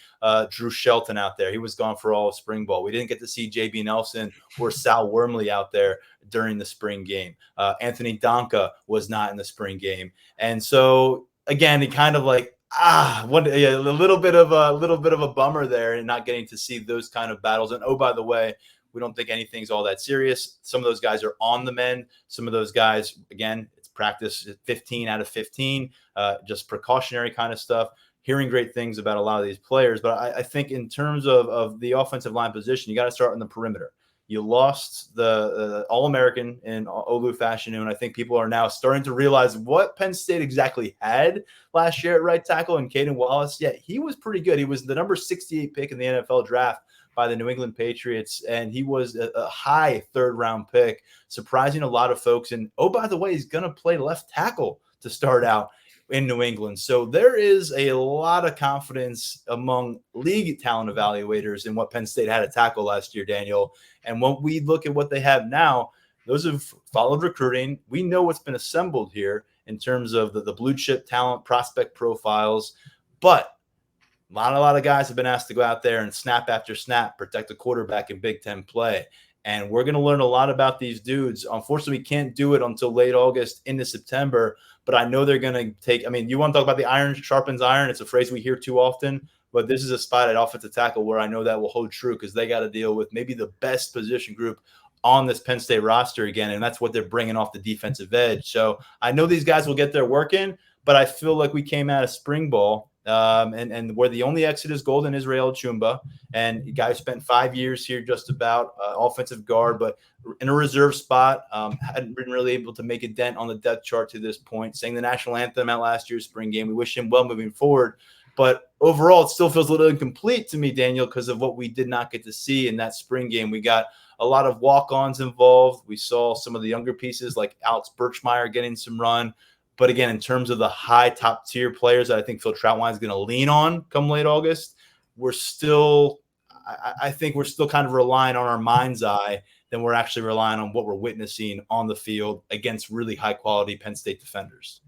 Drew Shelton out there. He was gone for all of spring ball. We didn't get to see J.B. Nelson or Sal Wormley out there during the spring game. Anthony Donka was not in the spring game. And so, again, it kind of like, a little bit of a bummer there and not getting to see those kind of battles. And, oh, by the way, we don't think anything's all that serious. Some of those guys are on the mend. Some of those guys, again, practice 15 out of 15, just precautionary kind of stuff. Hearing great things about a lot of these players. But I think in terms of the offensive line position, you got to start on the perimeter. You lost the All-American in Olu Fashion, and I think people are now starting to realize what Penn State exactly had last year at right tackle. And Caden Wallace, he was pretty good. He was the number 68 pick in the NFL draft by the New England Patriots, and he was a high third-round pick, surprising a lot of folks. And, oh, by the way, he's going to play left tackle to start out in New England. So there is a lot of confidence among league talent evaluators in what Penn State had at tackle last year, Daniel. And when we look at what they have now, those who've followed recruiting, we know what's been assembled here in terms of the blue chip talent prospect profiles. But a lot of guys have been asked to go out there and snap after snap, protect the quarterback in Big Ten play. And we're going to learn a lot about these dudes. Unfortunately, we can't do it until late August into September. But I know they're going to take – you want to talk about the iron sharpens iron. It's a phrase we hear too often. But this is a spot at offensive tackle where I know that will hold true because they got to deal with maybe the best position group on this Penn State roster again, and that's what they're bringing off the defensive edge. So I know these guys will get their work in, but I feel like we came out of spring ball and where the only exit is Golden Israel Chumba, and you guys spent 5 years here just about offensive guard, but in a reserve spot, hadn't been really able to make a dent on the depth chart to this point, sang the national anthem at last year's spring game. We wish him well moving forward. But overall, it still feels a little incomplete to me, Daniel, because of what we did not get to see in that spring game. We got a lot of walk-ons involved. We saw some of the younger pieces like Alex Birchmeyer getting some run. But again, in terms of the high top tier players that I think Phil Trautwein is going to lean on come late August, I think we're still kind of relying on our mind's eye than we're actually relying on what we're witnessing on the field against really high quality Penn State defenders.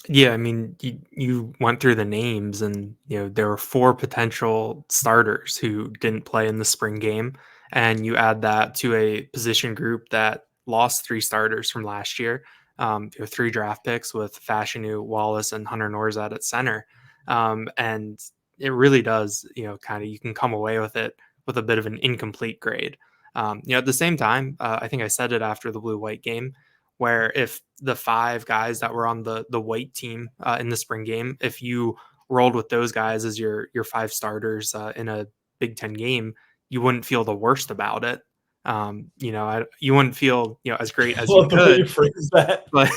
Yeah, I mean, you went through the names, and there were 4 potential starters who didn't play in the spring game, and you add that to a position group that lost 3 starters from last year. 3 draft picks with Fashanu, Wallace, and Hunter Norzad at center, and it really does, kind of, you can come away with it with a bit of an incomplete grade. At the same time, I think I said it after the blue-white game, where if the 5 guys that were on the white team in the spring game, if you rolled with those guys as your 5 starters in a Big Ten game, you wouldn't feel the worst about it. You wouldn't feel as great as you Well, the way you could, phrase that, but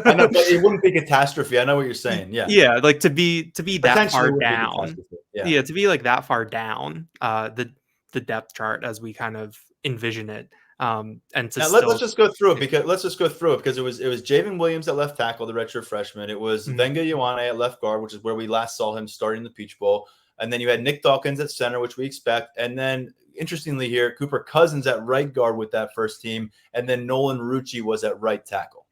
I know, but it wouldn't be catastrophe. I know what you're saying. Yeah, yeah, like to be that potentially far would be down. catastrophe. Yeah. Yeah, to be like that far down the depth chart as we kind of envision it, and to Now let's still. just go through it because it was Javen Williams at left tackle, the redshirt freshman. It was Mhm. Venga Ioane at left guard, which is where we last saw him starting the Peach Bowl. And then you had Nick Dawkins at center, which we expect. And then interestingly here, Cooper Cousins at right guard with that first team. And then Nolan Rucci was at right tackle.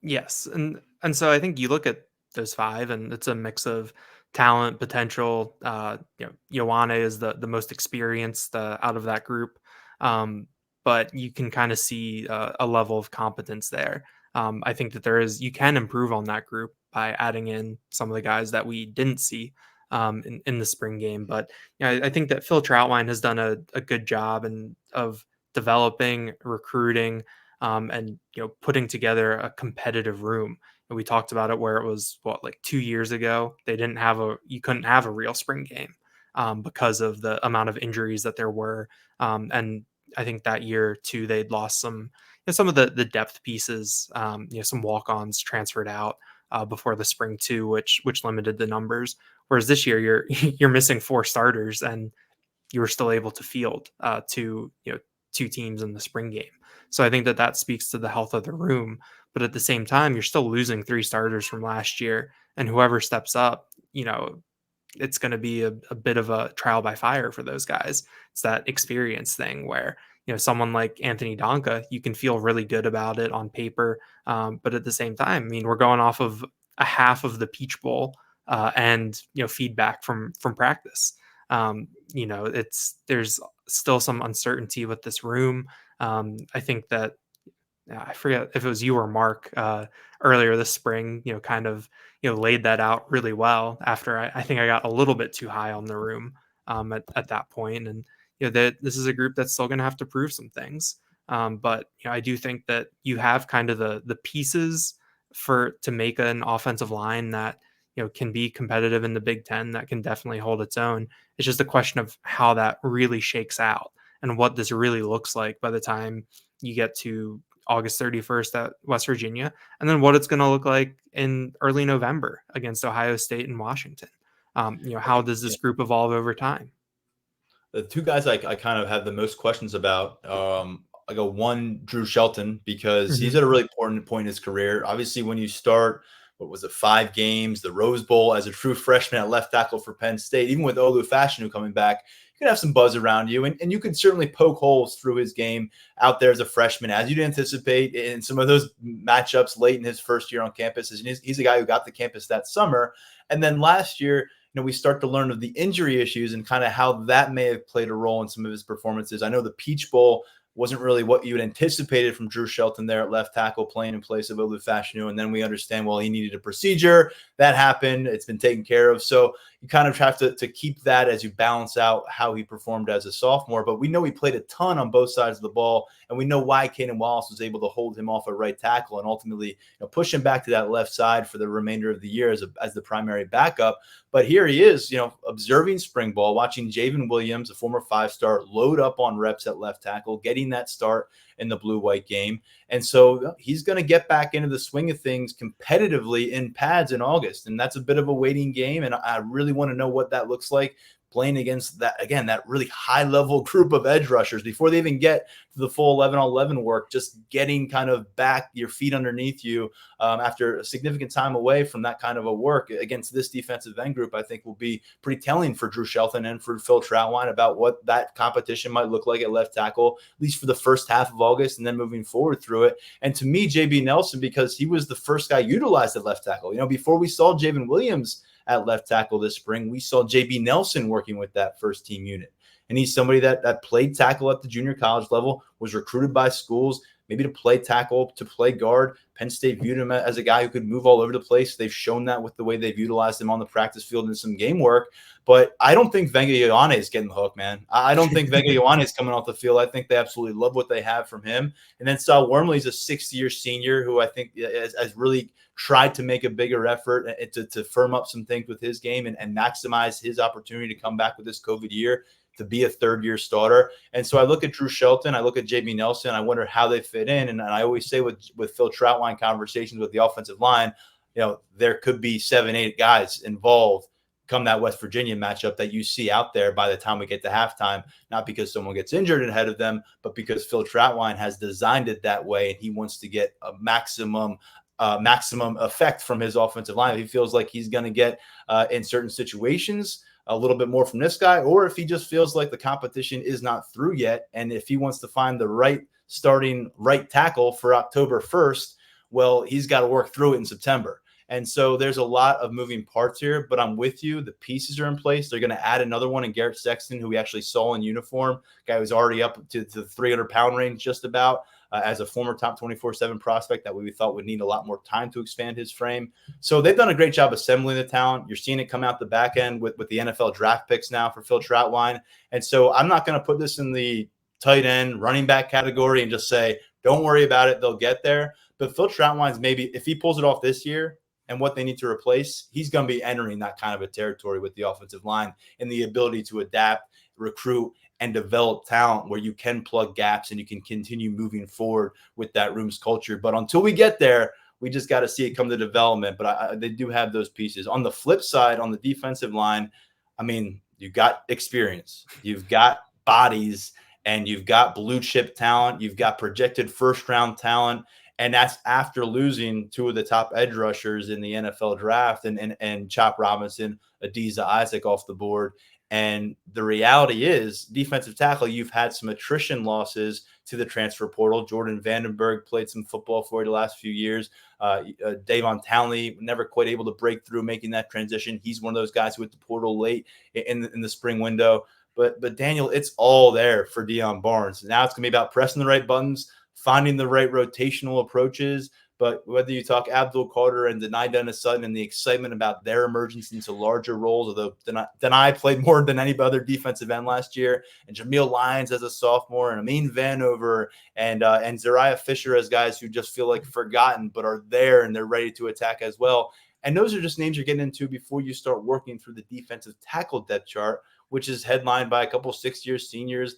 Yes, and so I think you look at those 5, and it's a mix of talent, potential. Ioane is the most experienced out of that group, but you can kind of see a level of competence there. I think that you can improve on that group by adding in some of the guys that we didn't see in the spring game. But I think that Phil Trautwein has done a good job of developing, recruiting, and putting together a competitive room. And we talked about it where it was like 2 years ago you couldn't have a real spring game because of the amount of injuries that there were. And I think that year too they'd lost some of the depth pieces. Some walk-ons transferred out before the spring too, which limited the numbers. Whereas this year you're missing 4 starters, and you were still able to field 2 teams in the spring game. So I think that speaks to the health of the room. But at the same time, you're still losing 3 starters from last year, and whoever steps up, it's going to be a bit of a trial by fire for those guys. It's that experience thing where someone like Anthony Donka, you can feel really good about it on paper, but at the same time, I mean, we're going off of a half of the Peach Bowl and feedback from practice. There's still some uncertainty with this room. I think that I forget if it was you or Mark earlier this spring, kind of, laid that out really well after I think I got a little bit too high on the room at that point. And, that this is a group that's still going to have to prove some things. But I do think that you have kind of the pieces to make an offensive line that, can be competitive in the Big Ten, that can definitely hold its own. It's just a question of how that really shakes out and what this really looks like by the time you get to August 31st at West Virginia, and then what it's going to look like in early November against Ohio State and Washington. How does this group evolve over time? The 2 guys I kind of have the most questions about, I go one, Drew Shelton, because he's Mhm. at a really important point in his career. Obviously, when you start, what was it, 5 games, the Rose Bowl as a true freshman at left tackle for Penn State, even with Olu Fashanu coming back, you can have some buzz around you, and you can certainly poke holes through his game out there as a freshman, as you'd anticipate in some of those matchups late in his first year on campus. He's a guy who got to campus that summer. And then last year, we start to learn of the injury issues and kind of how that may have played a role in some of his performances. I know the Peach Bowl wasn't really what you had anticipated from Drew Shelton there at left tackle, playing in place of Olu Fashanu. And then we understand, well, he needed a procedure. That happened. It's been taken care of. So you kind of have to keep that as you balance out how he performed as a sophomore. But we know he played a ton on both sides of the ball, and we know why Caden Wallace was able to hold him off at right tackle and ultimately push him back to that left side for the remainder of the year as the primary backup. But here he is, observing spring ball, watching Javen Williams, a former 5-star, load up on reps at left tackle, getting that start in the blue-white game. And so he's going to get back into the swing of things competitively in pads in August. And that's a bit of a waiting game. And I really want to know what that looks like playing against that really high level group of edge rushers before they even get to the full 11 on 11 work, just getting kind of back your feet underneath you after a significant time away from that kind of a work against this defensive end group, I think will be pretty telling for Drew Shelton and for Phil Trautwein about what that competition might look like at left tackle, at least for the first half of August and then moving forward through it. And to me, JB Nelson, because he was the first guy utilized at left tackle. Before we saw Javen Williams at left tackle this spring, we saw JB Nelson working with that first team unit. And he's somebody that played tackle at the junior college level, was recruited by schools, maybe to play tackle, to play guard. Penn State viewed him as a guy who could move all over the place. They've shown that with the way they've utilized him on the practice field in some game work. But I don't think Venga Ioane is getting the hook, man. I don't think Venga Ioane is coming off the field. I think they absolutely love what they have from him. And then Sal Wormley's a sixth-year senior who I think has really tried to make a bigger effort to firm up some things with his game and maximize his opportunity to come back with this COVID year to be a third-year starter. And so I look at Drew Shelton, I look at JB Nelson, I wonder how they fit in. And I always say with Phil Trautwein conversations with the offensive line, there could be 7-8 guys involved come that West Virginia matchup that you see out there by the time we get to halftime, not because someone gets injured ahead of them, but because Phil Trautwein has designed it that way and he wants to get a maximum effect from his offensive line. He feels like he's going to get in certain situations a little bit more from this guy, or if he just feels like the competition is not through yet. And if he wants to find the right starting right tackle for October 1st, well, he's got to work through it in September. And so there's a lot of moving parts here, but I'm with you. The pieces are in place. They're going to add another one in Garrett Sexton, who we actually saw in uniform, guy who's already up to the 300-pound range just about. As a former top 24/7 prospect that we thought would need a lot more time to expand his frame. So they've done a great job assembling the talent. You're seeing it come out the back end with the NFL draft picks now for Phil Trautwein. And so I'm not going to put this in the tight end running back category and just say, don't worry about it, they'll get there. But Phil Trautwein's maybe, if he pulls it off this year and what they need to replace, he's going to be entering that kind of a territory with the offensive line and the ability to adapt, recruit, and develop talent where you can plug gaps and you can continue moving forward with that room's culture. But until we get there, we just got to see it come to development. But they do have those pieces. On the flip side, on the defensive line, I mean, you've got experience, you've got bodies, and you've got blue chip talent. You've got projected first-round talent. And that's after losing two of the top edge rushers in the NFL draft and Chop Robinson, Adiza Isaac off the board. And the reality is, defensive tackle, you've had some attrition losses to the transfer portal. Jordan Vandenberg played some football for you the last few years. Davon Townley never quite able to break through making that transition. He's one of those guys who hit the portal late in the spring window. But Daniel, it's all there for Deion Barnes. Now it's going to be about pressing the right buttons, finding the right rotational approaches. But whether you talk Abdul Carter and Denai Dennis Sutton and the excitement about their emergence into larger roles, although Denai played more than any other defensive end last year, and Jameel Lyons as a sophomore, and Amin Vanover, and Zariah Fisher as guys who just feel like forgotten but are there and they're ready to attack as well. And those are just names you're getting into before you start working through the defensive tackle depth chart, which is headlined by a couple six-year seniors.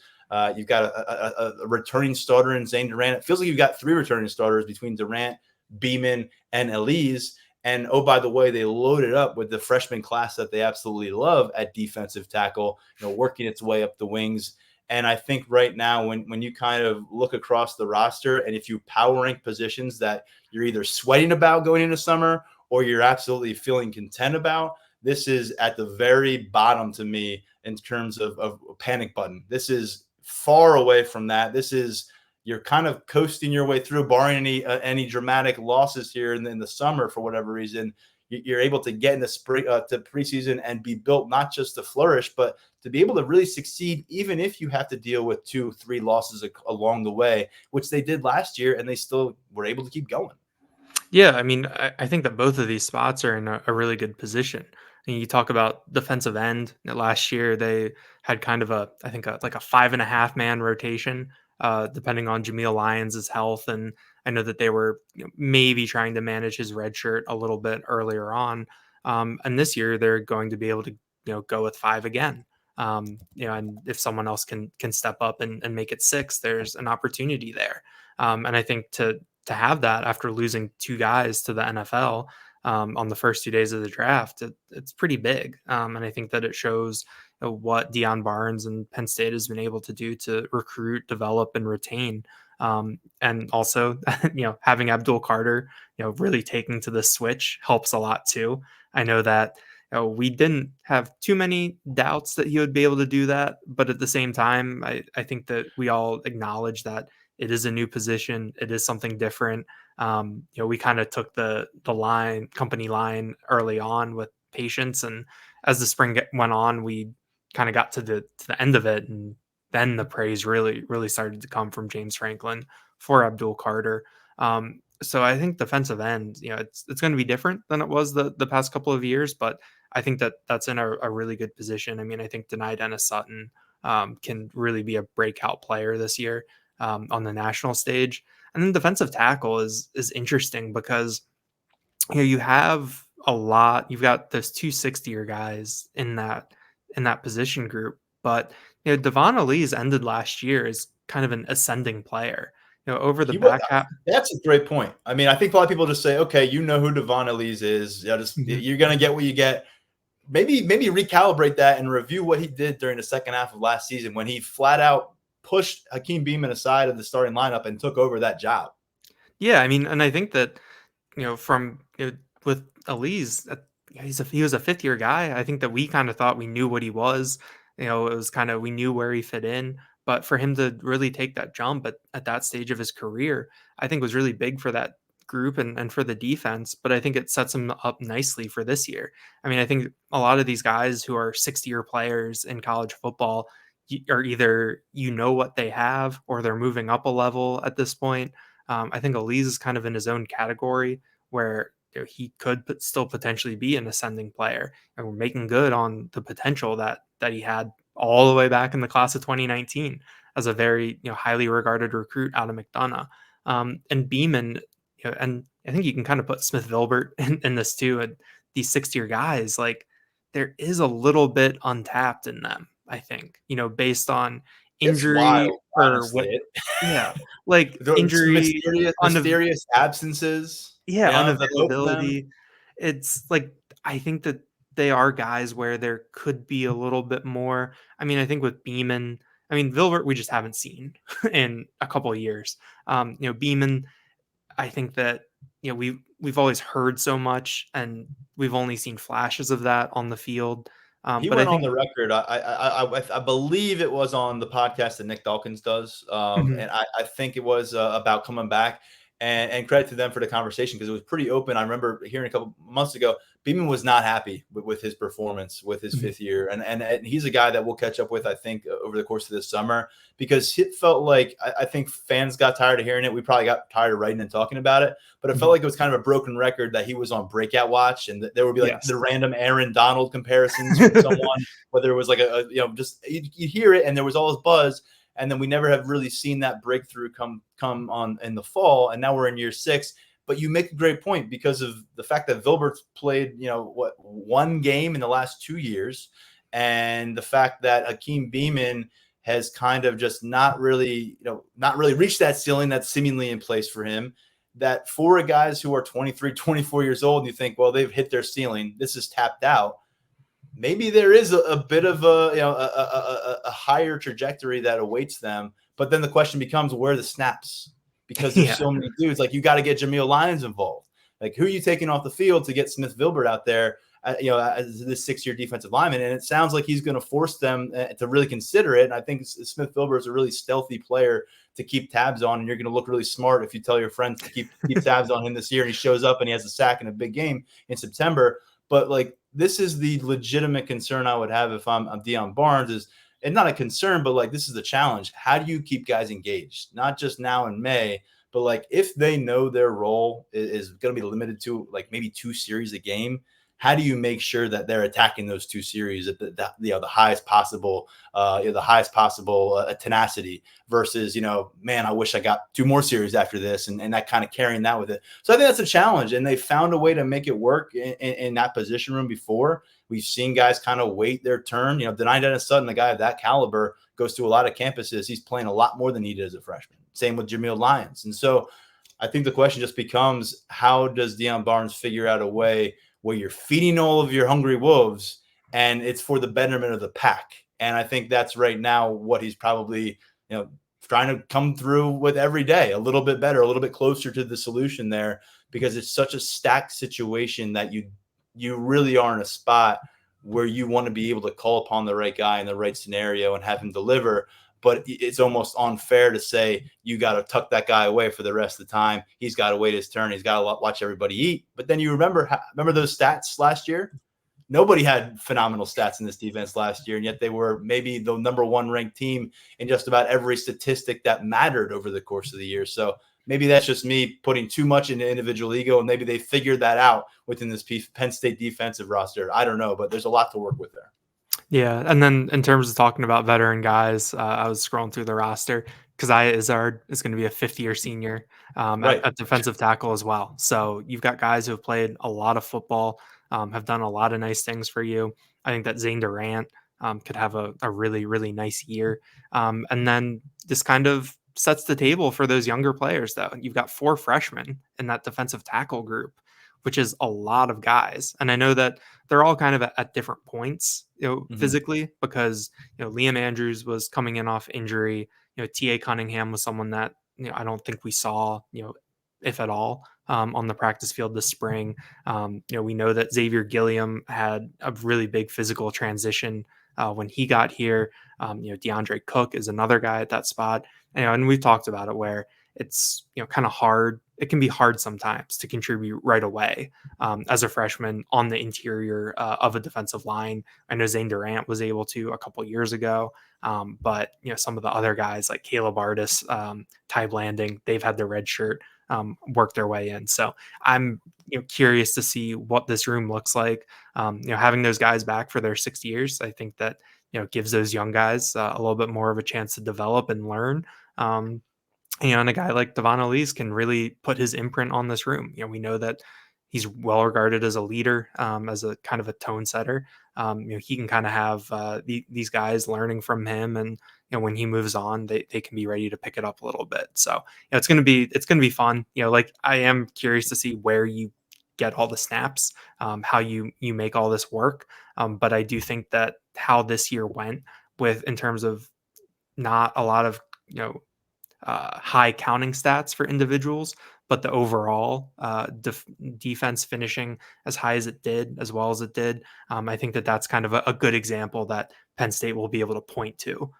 You've got a returning starter in Zane Durant. It feels like you've got three returning starters between Durant, Beeman, and Elise. And oh, by the way, they loaded up with the freshman class that they absolutely love at defensive tackle, working its way up the wings. And I think right now, when you kind of look across the roster, and if you power rank positions that you're either sweating about going into summer or you're absolutely feeling content about, this is at the very bottom to me in terms of panic button. This is far away from that. This is, you're kind of coasting your way through, barring any dramatic losses here in the summer for whatever reason. You're able to get in the spring to preseason and be built not just to flourish, but to be able to really succeed, even if you have to deal with 2-3 losses along the way, which they did last year, and they still were able to keep going. Yeah, I mean, I think that both of these spots are in a really good position. And you talk about defensive end. Last year, they had kind of like a 5.5 man rotation, depending on Jameel Lyons' health. And I know that they were maybe trying to manage his red shirt a little bit earlier on. And this year, they're going to be able to go with 5 again. And if someone else can step up and make it 6, there's an opportunity there. And I think to have that after losing 2 guys to the NFL, on the first 2 days of the draft, it's pretty big. And I think that it shows what Deion Barnes and Penn State has been able to do to recruit, develop, and retain. And also, having Abdul Carter, really taking to the switch helps a lot too. I know that we didn't have too many doubts that he would be able to do that, but at the same time, I think that we all acknowledge that it is a new position. It is something different. We kind of took the company line early on with patience, and as the spring went on, we kind of got to the end of it, and then the praise really started to come from James Franklin for Abdul Carter. So I think defensive end, it's going to be different than it was the past couple of years, but I think that that's in a really good position. I mean, I think Denai Dennis Sutton can really be a breakout player this year on the national stage. And then defensive tackle is interesting because you have a lot. You've got those 260-year guys in that position group, but Devon Elise ended last year as kind of an ascending player. Over the He was. back half. That's a great point. I mean, I think a lot of people just say, okay, you know who Devon Elise is. Mhm. You're going to get what you get. Maybe recalibrate that and review what he did during the second half of last season when he flat out pushed Hakeem Beamon aside of the starting lineup and took over that job. Yeah, I mean, and I think that from with Elise, he was a fifth year guy. I think that we kind of thought we knew what he was. It was kind of we knew where he fit in, but for him to really take that jump at that stage of his career, I think was really big for that group and for the defense. But I think it sets him up nicely for this year. I mean, I think a lot of these guys who are 6-year players in college football are either what they have or they're moving up a level at this point. I think Elise is kind of in his own category where he could still potentially be an ascending player, and we're making good on the potential that he had all the way back in the class of 2019 as a very highly regarded recruit out of McDonough. And Beeman, and I think you can kind of put Smith Vilbert in this too. And these 6-year guys, like there is a little bit untapped in them. I think based on It's injury wild, or what. honestly. Yeah, like Some injury, mysterious absences, that both of them. unavailability. It's like I think that they are guys where there could be a little bit more. I mean, I think with Beeman, I mean, Vilbert, we just haven't seen in a couple of years. Beeman, I think that we've always heard so much, and we've only seen flashes of that on the field. He But I went on think. the record. I believe it was on the podcast that Nick Dawkins does, Mhm. and I think it was about coming back. And credit to them for the conversation because it was pretty open. I remember hearing a couple months ago, Beeman was not happy with his performance with his Mhm. fifth year, and he's a guy that we'll catch up with, I think, over the course of this summer because it felt like I think fans got tired of hearing it. We probably got tired of writing and talking about it, but it felt Mhm. like it was kind of a broken record that he was on breakout watch, and there would be like Yes. the random Aaron Donald comparisons from someone, whether it was like just you hear it and there was all this buzz, and then we never have really seen that breakthrough come on in the fall, and now we're in year 6. But you make a great point because of the fact that Vilbert's played, one game in the last 2 years, and the fact that Hakeem Beamon has kind of just not really reached that ceiling that's seemingly in place for him. That for guys who are 23, 24 years old, and you think, well, they've hit their ceiling, this is tapped out. Maybe there is a bit of a higher trajectory that awaits them. But then the question becomes, where are the snaps? Because there's Yeah. so many dudes. Like you got to get Jameel Lyons involved. Like who are you taking off the field to get Smith Vilbert out there? As this 6-year defensive lineman, and it sounds like he's going to force them to really consider it. And I think Smith Vilbert is a really stealthy player to keep tabs on, and you're going to look really smart if you tell your friends to keep tabs on him this year. And he shows up and he has a sack in a big game in September. But like this is the legitimate concern I would have if I'm Deion Barnes is, and not a concern, but like this is the challenge. How do you keep guys engaged? Not just now in May, but like if they know their role is going to be limited to like maybe 2 series a game, how do you make sure that they're attacking those 2 series at the highest possible tenacity versus man, I wish I got 2 more series after this, and that kind of carrying that with it. So I think that's a challenge, and they found a way to make it work in that position room before. We've seen guys kind of wait their turn. Denai Dennis Sutton, a guy of that caliber, goes to a lot of campuses. He's playing a lot more than he did as a freshman. Same with Jameel Lyons, and so I think the question just becomes, how does Deion Barnes figure out a way where you're feeding all of your hungry wolves and it's for the betterment of the pack? And I think that's right now what he's probably, trying to come through with every day, a little bit better, a little bit closer to the solution there, because it's such a stacked situation that you really are in a spot where you want to be able to call upon the right guy in the right scenario and have him deliver. But it's almost unfair to say you got to tuck that guy away for the rest of the time. He's got to wait his turn. He's got to watch everybody eat. But then you remember those stats last year? Nobody had phenomenal stats in this defense last year, and yet they were maybe the number one ranked team in just about every statistic that mattered over the course of the year. So maybe that's just me putting too much into individual ego, and maybe they figured that out within this Penn State defensive roster. I don't know, but there's a lot to work with there. Yeah, and then in terms of talking about veteran guys, I was scrolling through the roster because Izzard is going to be a fifth-year senior Right. at defensive tackle as well. So you've got guys who have played a lot of football, have done a lot of nice things for you. I think that Zane Durant could have a really, really nice year. And then this kind of sets the table for those younger players, though. You've got 4 freshmen in that defensive tackle group, which is a lot of guys. And I know that they're all kind of at different points, physically, because, Liam Andrews was coming in off injury. T.A. Cunningham was someone that, I don't think we saw, if at all, on the practice field this spring. We know that Xavier Gilliam had a really big physical transition when he got here. DeAndre Cook is another guy at that spot. And we've talked about it where it's, kind of hard. It can be hard sometimes to contribute right away as a freshman on the interior of a defensive line. I know Zane Durant was able to a couple years ago, but some of the other guys like Caleb Artis, Ty Blanding, they've had their red shirt work their way in. So I'm curious to see what this room looks like. Having those guys back for their 6 years, I think that gives those young guys a little bit more of a chance to develop and learn. And a guy like Devon Elise can really put his imprint on this room. We know that he's well regarded as a leader, as a kind of a tone setter. He can kind of have these guys learning from him, and when he moves on, they can be ready to pick it up a little bit. So it's gonna be fun. Like I am curious to see where you get all the snaps, how you make all this work. But I do think that how this year went in terms of not a lot of high counting stats for individuals, but the overall defense finishing as high as it did, as well as it did. I think that that's kind of a good example that Penn State will be able to point to,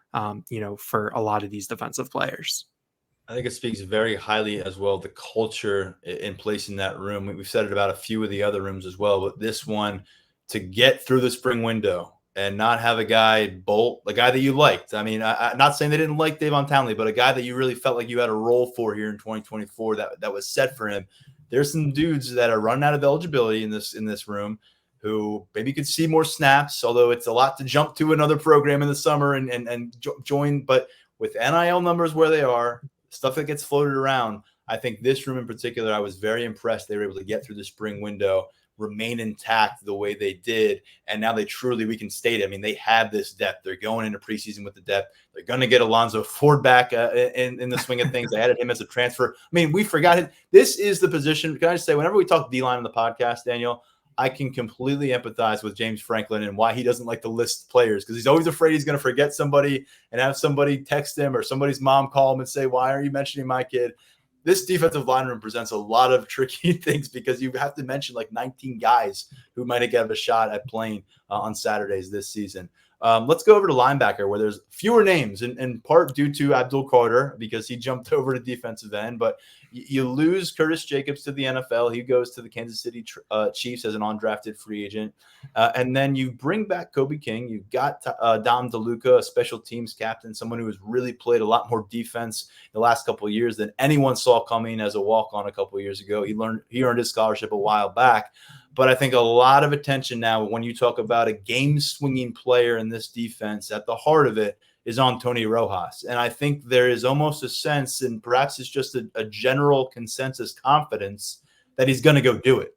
for a lot of these defensive players. I think it speaks very highly as well, the culture in place in that room. We've said it about a few of the other rooms as well, but this one, to get through the spring window and not have a guy bolt, the guy that you liked. I mean, I'm not saying they didn't like Davon Townley, but a guy that you really felt like you had a role for here in 2024 that was set for him. There's some dudes that are running out of eligibility in this room who maybe could see more snaps, although it's a lot to jump to another program in the summer and join. But with NIL numbers where they are, stuff that gets floated around, I think this room in particular, I was very impressed. They were able to get through the spring window, remain intact the way they did. And now we can state it. I mean, they have this depth. They're going into preseason with the depth. They're going to get Alonzo Ford back in the swing of things. They added him as a transfer. I mean, we forgot it. This is the position. Can I just say, whenever we talk D-line on the podcast, Daniel, I can completely empathize with James Franklin and why he doesn't like to list players, because he's always afraid he's going to forget somebody and have somebody text him or somebody's mom call him and say, why are you mentioning my kid? This defensive line room presents a lot of tricky things because you have to mention like 19 guys who might have a shot at playing on Saturdays this season. Let's go over to linebacker, where there's fewer names, in part due to Abdul Carter because he jumped over to defensive end. But you lose Curtis Jacobs to the NFL. He goes to the Kansas City Chiefs as an undrafted free agent. And then you bring back Kobe King. You've got Dom DeLuca, a special teams captain, someone who has really played a lot more defense the last couple of years than anyone saw coming as a walk-on a couple of years ago. He earned his scholarship a while back. But I think a lot of attention now when you talk about a game-swinging player in this defense, at the heart of it is on Tony Rojas. And I think there is almost a sense, and perhaps it's just a general consensus confidence, that he's going to go do it.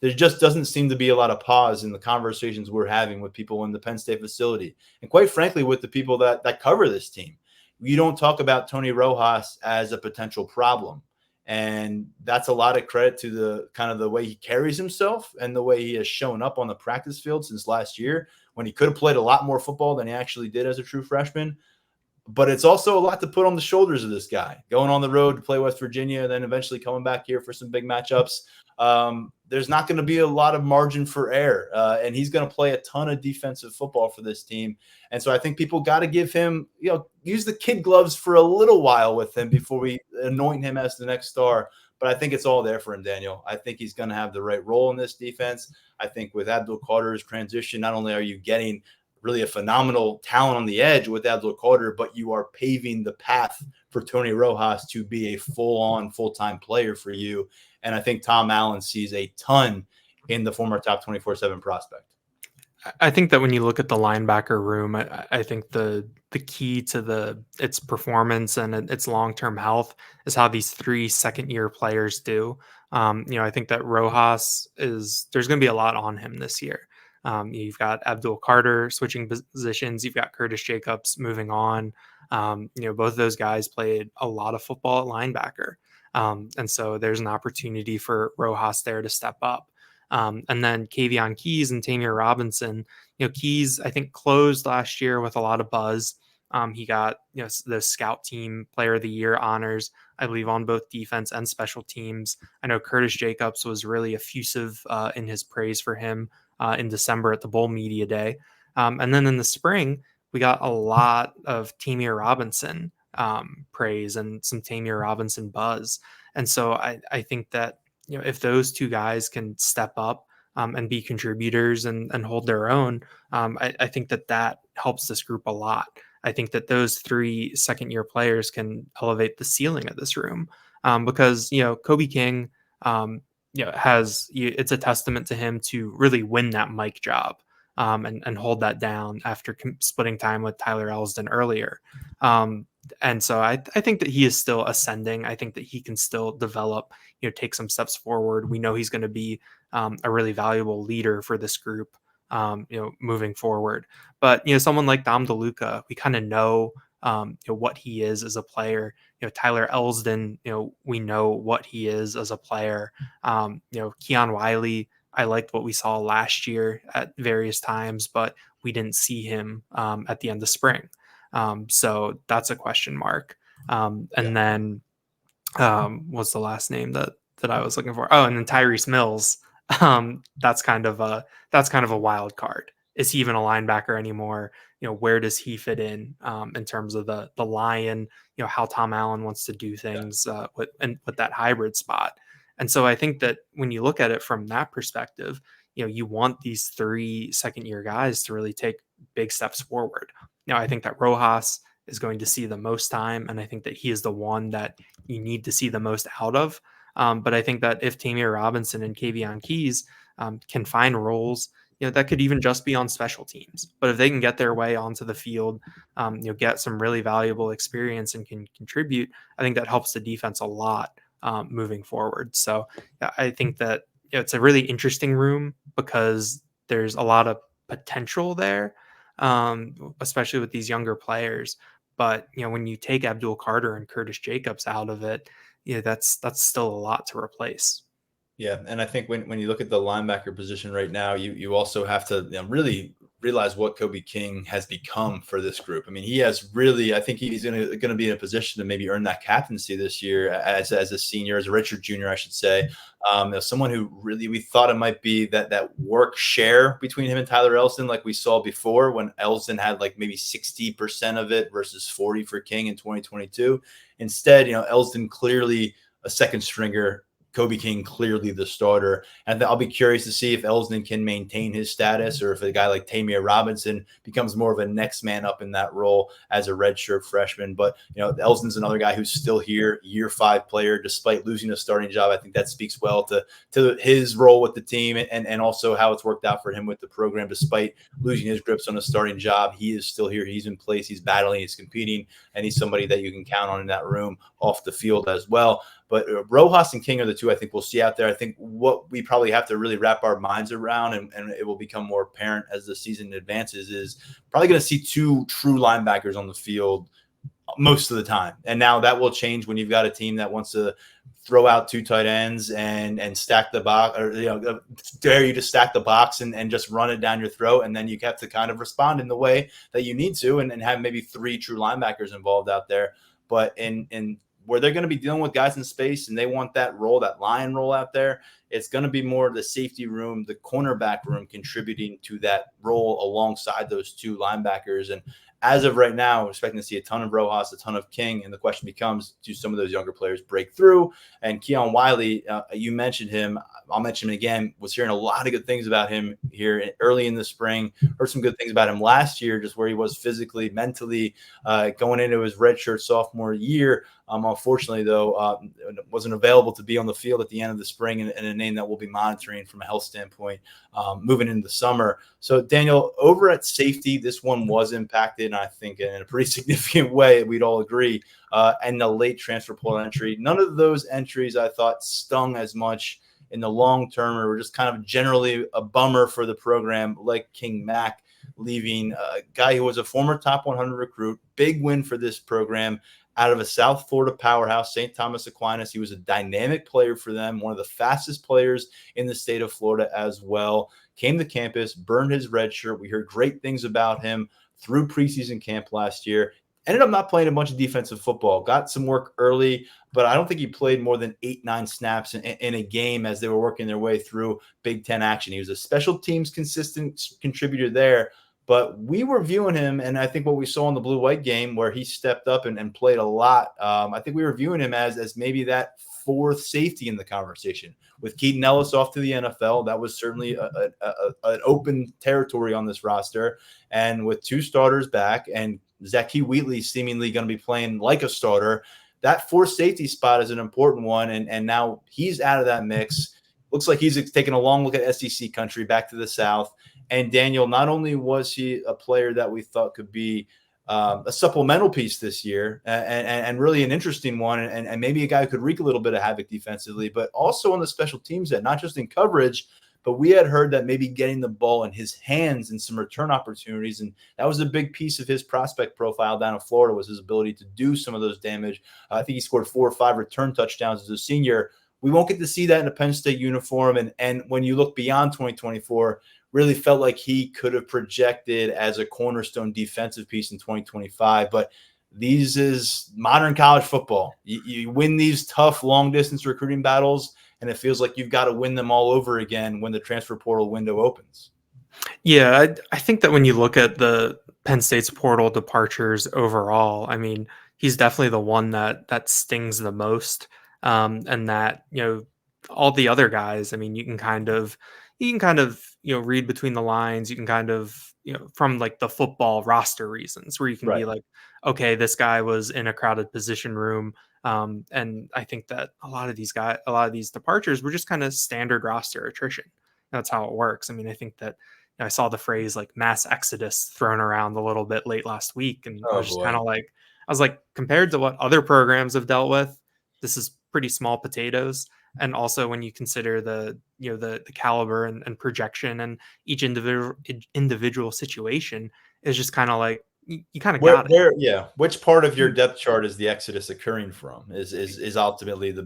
There just doesn't seem to be a lot of pause in the conversations we're having with people in the Penn State facility. And quite frankly, with the people that cover this team, you don't talk about Tony Rojas as a potential problem. And that's a lot of credit to the kind of the way he carries himself and the way he has shown up on the practice field since last year, when he could have played a lot more football than he actually did as a true freshman. But it's also a lot to put on the shoulders of this guy, going on the road to play West Virginia, then eventually coming back here for some big matchups. There's not going to be a lot of margin for error, and he's going to play a ton of defensive football for this team. And so I think people got to give him, use the kid gloves for a little while with him before we anoint him as the next star. But I think it's all there for him, Daniel. I think he's going to have the right role in this defense. I think with Abdul Carter's transition, not only are you getting really a phenomenal talent on the edge with Abdul Carter, but you are paving the path for Tony Rojas to be a full-on, full-time player for you. And I think Tom Allen sees a ton in the former top 24/7 prospect. I think that when you look at the linebacker room, I think the key to its performance and its long-term health is how these 3 second-year players do. I think that Rojas there's going to be a lot on him this year. You've got Abdul Carter switching positions. You've got Curtis Jacobs moving on. Both of those guys played a lot of football at linebacker. And so there's an opportunity for Rojas there to step up. And then Kavion Keys and Tamir Robinson. Keys, I think, closed last year with a lot of buzz. He got the Scout Team Player of the Year honors, I believe, on both defense and special teams. I know Curtis Jacobs was really effusive in his praise for him in December at the Bowl Media Day. And then in the spring, we got a lot of Tamir Robinson praise and some Tamir Robinson buzz. And so I think that if those 2 guys can step up and be contributors and hold their own, I think that helps this group a lot. I think that those 3 second-year players can elevate the ceiling of this room because Kobe King it's a testament to him to really win that mic job and hold that down after splitting time with Tyler Elsdon earlier. And so I think that he is still ascending. I think that he can still develop, take some steps forward. We know he's going to be a really valuable leader for this group, moving forward. But, someone like Dom DeLuca, we kind of know what he is as a player. Tyler Elsdon, we know what he is as a player. Keon Wiley, I liked what we saw last year at various times, but we didn't see him at the end of spring. So that's a question mark. And then what's the last name that I was looking for? Oh, and then Tyrese Mills. That's kind of a wild card. Is he even a linebacker anymore? Where does he fit in terms of the Lion? How Tom Allen wants to do things with that hybrid spot. And so I think that when you look at it from that perspective, you want these 3 second-year guys to really take big steps forward. I think that Rojas is going to see the most time, and I think that he is the one that you need to see the most out of. But I think that if Tamir Robinson and Kavion Keys can find roles, that could even just be on special teams. But if they can get their way onto the field, get some really valuable experience and can contribute, I think that helps the defense a lot moving forward. So I think that it's a really interesting room because there's a lot of potential there, especially with these younger players. But when you take Abdul Carter and Curtis Jacobs out of it, that's still a lot to replace. Yeah, and I think when you look at the linebacker position right now, you also have to really realize what Kobe King has become for this group. I mean, he has really, I think he's going to be in a position to maybe earn that captaincy this year as a senior, as a redshirt junior, I should say. Someone who really, we thought it might be that work share between him and Tyler Elsdon, like we saw before when Elsdon had like maybe 60% of it versus 40 for King in 2022. Instead, Elsdon clearly a second stringer, Kobe King clearly the starter. And I'll be curious to see if Elsdon can maintain his status or if a guy like Tamir Robinson becomes more of a next man up in that role as a redshirt freshman. But, Elsdon's another guy who's still here, year 5 player, despite losing a starting job. I think that speaks well to his role with the team and also how it's worked out for him with the program. Despite losing his grips on a starting job, he is still here. He's in place. He's battling. He's competing. And he's somebody that you can count on in that room off the field as well. But Rojas and King are the 2 I think we'll see out there. I think what we probably have to really wrap our minds around, and it will become more apparent as the season advances, is probably going to see 2 true linebackers on the field most of the time. And now that will change when you've got a team that wants to throw out 2 tight ends and stack the box, or dare you to stack the box and just run it down your throat, and then you have to kind of respond in the way that you need to, and have maybe 3 true linebackers involved out there. But in where they're going to be dealing with guys in space and they want that role, that lion role out there, it's going to be more the safety room, the cornerback room contributing to that role alongside those 2 linebackers. And as of right now, we're expecting to see a ton of Rojas, a ton of King, and the question becomes, do some of those younger players break through? And Keon Wiley, you mentioned him. I'll mention him again. Was hearing a lot of good things about him here early in the spring. Heard some good things about him last year, just where he was physically, mentally, going into his redshirt sophomore year. Unfortunately, though, wasn't available to be on the field at the end of the spring, and a name that we'll be monitoring from a health standpoint moving into the summer. So, Daniel, over at safety, this one was impacted, I think, in a pretty significant way, we'd all agree, and the late transfer portal entry. None of those entries I thought stung as much in the long term, or were just kind of generally a bummer for the program, like King Mack leaving, a guy who was a former top 100 recruit. Big win for this program out of a South Florida powerhouse, St. Thomas Aquinas. He was a dynamic player for them, one of the fastest players in the state of Florida as well. Came to campus, burned his red shirt. We heard great things about him through preseason camp last year. Ended up not playing a bunch of defensive football. Got some work early, but I don't think he played more than 8-9 snaps in a game as they were working their way through Big Ten action. He was a special teams consistent contributor there. But we were viewing him, and I think what we saw in the blue-white game where he stepped up and played a lot, I think we were viewing him as maybe that 4th safety in the conversation. With Keaton Ellis off to the NFL, that was certainly an open territory on this roster. And with 2 starters back and Zachy Wheatley seemingly going to be playing like a starter, that 4th safety spot is an important one, and now he's out of that mix. Looks like he's taking a long look at SEC country, back to the South. And Daniel, not only was he a player that we thought could be a supplemental piece this year and really an interesting one, and maybe a guy who could wreak a little bit of havoc defensively, but also on the special teams end, not just in coverage, but we had heard that maybe getting the ball in his hands and some return opportunities. And that was a big piece of his prospect profile down in Florida, was his ability to do some of those damage. I think he scored 4 or 5 return touchdowns as a senior. We won't get to see that in a Penn State uniform. And when you look beyond 2024, really felt like he could have projected as a cornerstone defensive piece in 2025. But these is modern college football. You win these tough long-distance recruiting battles, and it feels like you've got to win them all over again when the transfer portal window opens. Yeah, I think that when you look at the Penn State's portal departures overall, I mean, he's definitely the one that stings the most. And that, all the other guys, I mean, you can kind of read between the lines. You can kind of, from like the football roster reasons, where you can be Right. like, okay, this guy was in a crowded position room. And I think that a lot of these departures were just kind of standard roster attrition. That's how it works. I mean, I think that I saw the phrase like mass exodus thrown around a little bit late last week, and I Oh was just kind boy. of like, compared to what other programs have dealt with, this is pretty small potatoes. And also when you consider the caliber and projection and each individual situation is just kind of like you kind of got it. Yeah. Which part of your depth chart is the exodus occurring from? Is ultimately the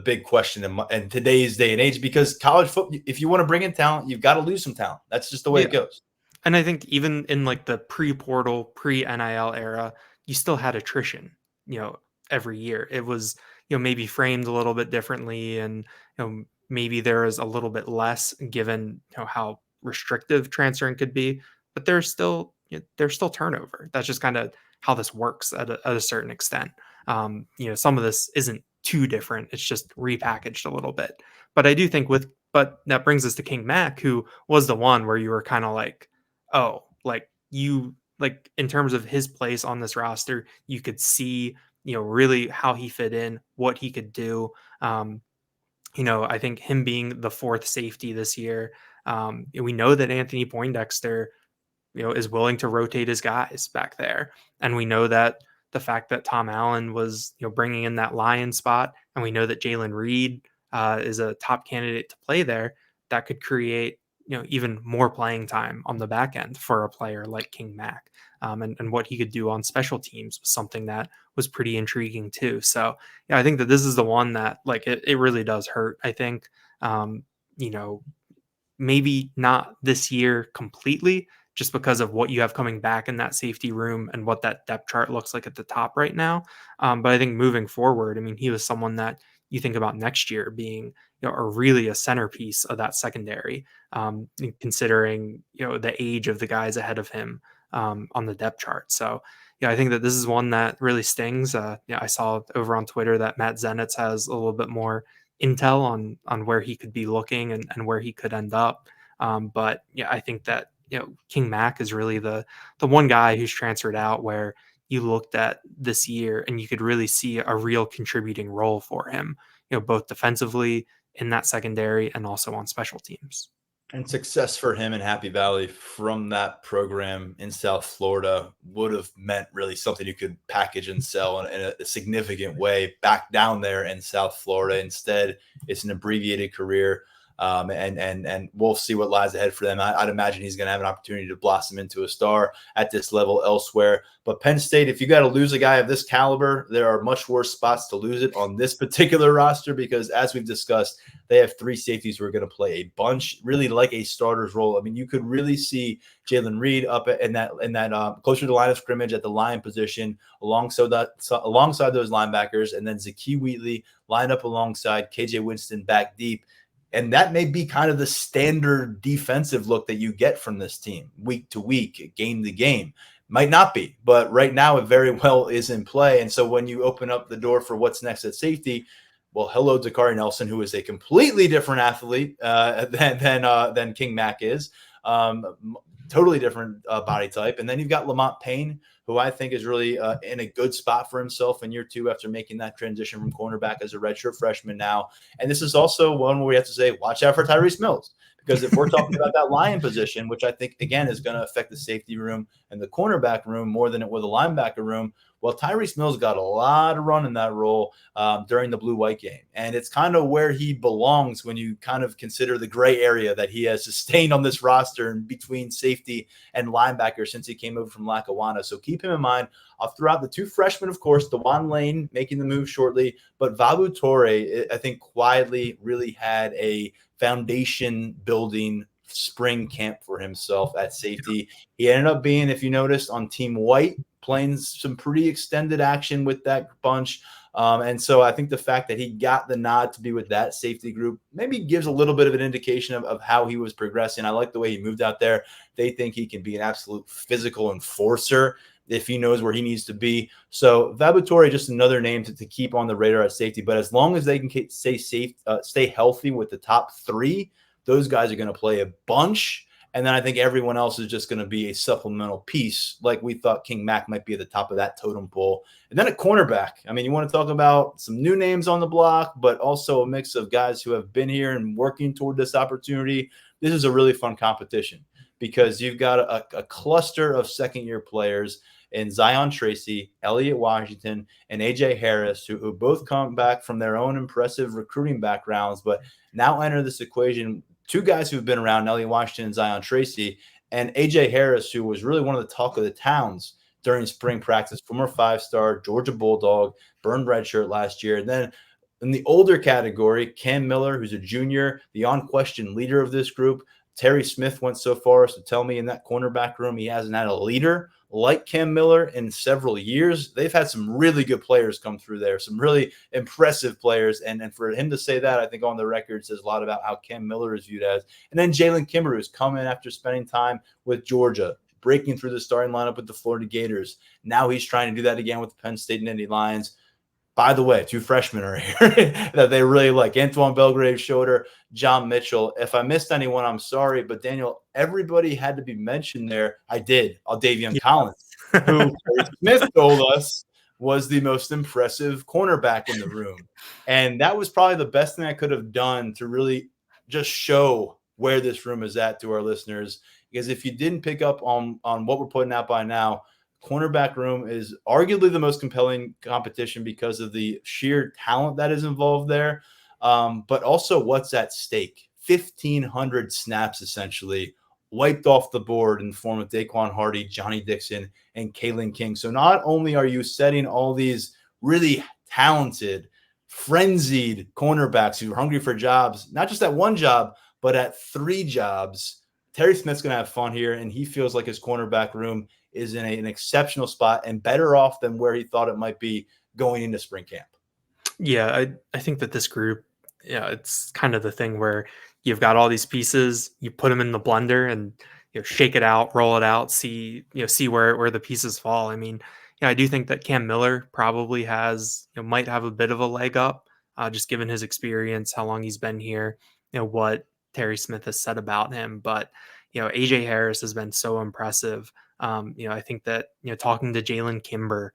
big question in today's day and age, because college football, if you want to bring in talent, you've got to lose some talent. That's just the way Yeah. it goes. And I think even in like the pre-portal, pre-NIL era, you still had attrition, every year. It was, maybe framed a little bit differently, and maybe there is a little bit less given how restrictive transferring could be, but there's still turnover. That's just kind of how this works at a certain extent. Some of this isn't too different. It's just repackaged a little bit. But I do think but that brings us to King Mac, who was the one where you were kind of like, oh, like in terms of his place on this roster, you could see, really how he fit in, what he could do. I think him being the 4th safety this year, we know that Anthony Poindexter, is willing to rotate his guys back there. And we know that the fact that Tom Allen was, bringing in that Lion spot, and we know that Jalen Reed is a top candidate to play there, that could create, even more playing time on the back end for a player like King Mack. And what he could do on special teams was something that was pretty intriguing too. So yeah, I think that this is the one that like it really does hurt. I think um, you know maybe not this year completely, just because of what you have coming back in that safety room and what that depth chart looks like at the top right now. But I think moving forward, I mean, he was someone that you think about next year being, really a centerpiece of that secondary, considering, the age of the guys ahead of him on the depth chart. So, yeah, I think that this is one that really stings. I saw over on Twitter that Matt Zenitz has a little bit more intel on where he could be looking and where he could end up. But yeah, I think that King Mack is really the one guy who's transferred out where you looked at this year and you could really see a real contributing role for him, both defensively in that secondary and also on special teams. And success for him in Happy Valley from that program in South Florida would have meant really something you could package and sell in a significant way back down there in South Florida. Instead, it's an abbreviated career. And we'll see what lies ahead for them. I'd imagine he's going to have an opportunity to blossom into a star at this level elsewhere. But Penn State, if you got to lose a guy of this caliber, there are much worse spots to lose it on this particular roster because, as we've discussed, they have three safeties who are going to play a bunch, really like a starter's role. I mean, you could really see Jalen Reed up in that closer to the line of scrimmage at the line position alongside those linebackers, and then Zakee Wheatley line up alongside KJ Winston back deep. And that may be kind of the standard defensive look that you get from this team week to week, game to game. Might not be, but right now it very well is in play. And so when you open up the door for what's next at safety, well, hello, Dakari Nelson, who is a completely different athlete than King Mack is. Totally different body type. And then you've got Lamont Payne, who I think is really in a good spot for himself in year two after making that transition from cornerback as a redshirt freshman now. And this is also one where we have to say, watch out for Tyrese Mills. Because if we're talking about that lion position, which I think, again, is going to affect the safety room and the cornerback room more than it will the linebacker room, well, Tyrese Mills got a lot of run in that role during the blue-white game. And it's kind of where he belongs when you kind of consider the gray area that he has sustained on this roster in between safety and linebacker since he came over from Lackawanna. So keep him in mind. I'll throw out the two freshmen, of course, DeJuan Lane making the move shortly. But Vabu Torre, I think, quietly really had a foundation building spring camp for himself at safety. He ended up being, if you noticed, on Team White, playing some pretty extended action with that bunch. And so I think the fact that he got the nod to be with that safety group maybe gives a little bit of an indication of how he was progressing. I like the way he moved out there. They think he can be an absolute physical enforcer if he knows where he needs to be. So Vabutori, just another name to keep on the radar at safety. But as long as they can stay healthy with the top three, those guys are going to play a bunch. And then I think everyone else is just going to be a supplemental piece, like we thought King Mack might be at the top of that totem pole. And then at cornerback, I mean, you want to talk about some new names on the block, but also a mix of guys who have been here and working toward this opportunity. This is a really fun competition because you've got a cluster of second-year players in Zion Tracy, Elliott Washington, and A.J. Harris, who both come back from their own impressive recruiting backgrounds, but now enter this equation. Two guys who've been around, Elliott Washington and Zion Tracy, and A.J. Harris, who was really one of the talk of the towns during spring practice, former five-star, Georgia Bulldog, burned redshirt last year. And then in the older category, Cam Miller, who's a junior, the unquestioned leader of this group. Terry Smith went so far as to tell me in that cornerback room he hasn't had a leader like Cam Miller in several years. They've had some really good players come through there, some really impressive players. And for him to say that, I think on the record says a lot about how Cam Miller is viewed as. And then Jalen Kimber, who's come in after spending time with Georgia, breaking through the starting lineup with the Florida Gators. Now he's trying to do that again with the Penn State Nittany Lions. By the way, two freshmen are here that they really like. Antoine Belgrave-Schroeder, John Mitchell. If I missed anyone, I'm sorry. But, Daniel, everybody had to be mentioned there. I did. Aldavian Collins, who Smith told us was the most impressive cornerback in the room. And that was probably the best thing I could have done to really just show where this room is at to our listeners. Because if you didn't pick up on what we're putting out by now, cornerback room is arguably the most compelling competition because of the sheer talent that is involved there, but also what's at stake 1,500 snaps essentially wiped off the board in the form of Daquan Hardy, Johnny Dixon, and Kalen King. So not only are you setting all these really talented, frenzied cornerbacks who are hungry for jobs, not just at one job, but at 3 jobs. Terry Smith's going to have fun here, and he feels like his cornerback room is in an exceptional spot and better off than where he thought it might be going into spring camp. Yeah, I think that this group, yeah, it's kind of the thing where you've got all these pieces, you put them in the blender and shake it out, roll it out, see where the pieces fall. I mean, yeah, I do think that Cam Miller probably has might have a bit of a leg up, just given his experience, how long he's been here, what Terry Smith has said about him. But AJ Harris has been so impressive. I think that talking to Jalen Kimber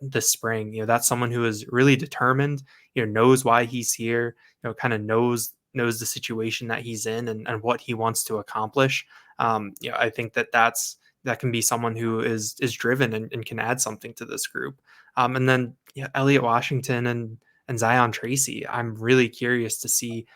this spring. That's someone who is really determined, knows why he's here, kind of knows the situation that he's in and what he wants to accomplish. I think that can be someone who is driven and can add something to this group. And then Elliot Washington and Zion Tracy. I'm really curious to see,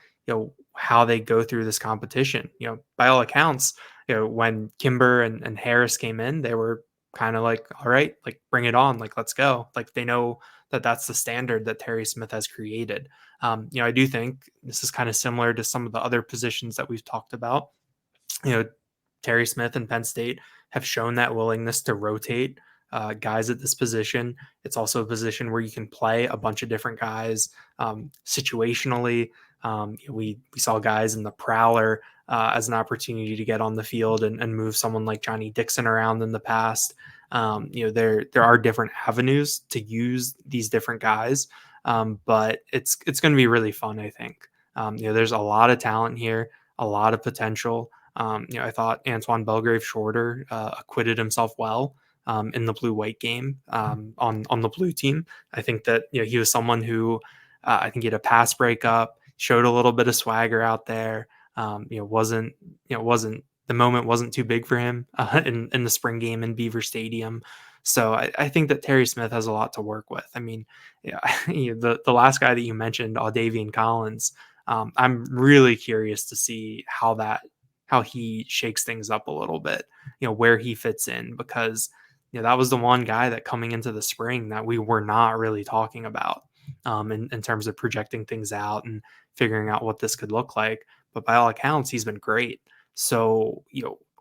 how they go through this competition. By all accounts, when Kimber and Harris came in, they were kind of like, all right, like bring it on, like let's go. Like they know that that's the standard that Terry Smith has created. I do think this is kind of similar to some of the other positions that we've talked about. Terry Smith and Penn State have shown that willingness to rotate guys at this position. It's also a position where you can play a bunch of different guys situationally. We saw guys in the Prowler as an opportunity to get on the field and move someone like Johnny Dixon around in the past. There are different avenues to use these different guys, but it's going to be really fun, I think. There's a lot of talent here, a lot of potential. I thought Antoine Belgrave Shorter acquitted himself well in the blue-white game on the blue team. I think that he was someone who I think he had a pass breakup, showed a little bit of swagger out there. Wasn't the moment wasn't too big for him in the spring game in Beaver Stadium. So I think that Terry Smith has a lot to work with. I mean, the last guy that you mentioned, Davian Collins, I'm really curious to see how he shakes things up a little bit, where he fits in, because that was the one guy that coming into the spring that we were not really talking about in terms of projecting things out and figuring out what this could look like. But by all accounts, he's been great. So,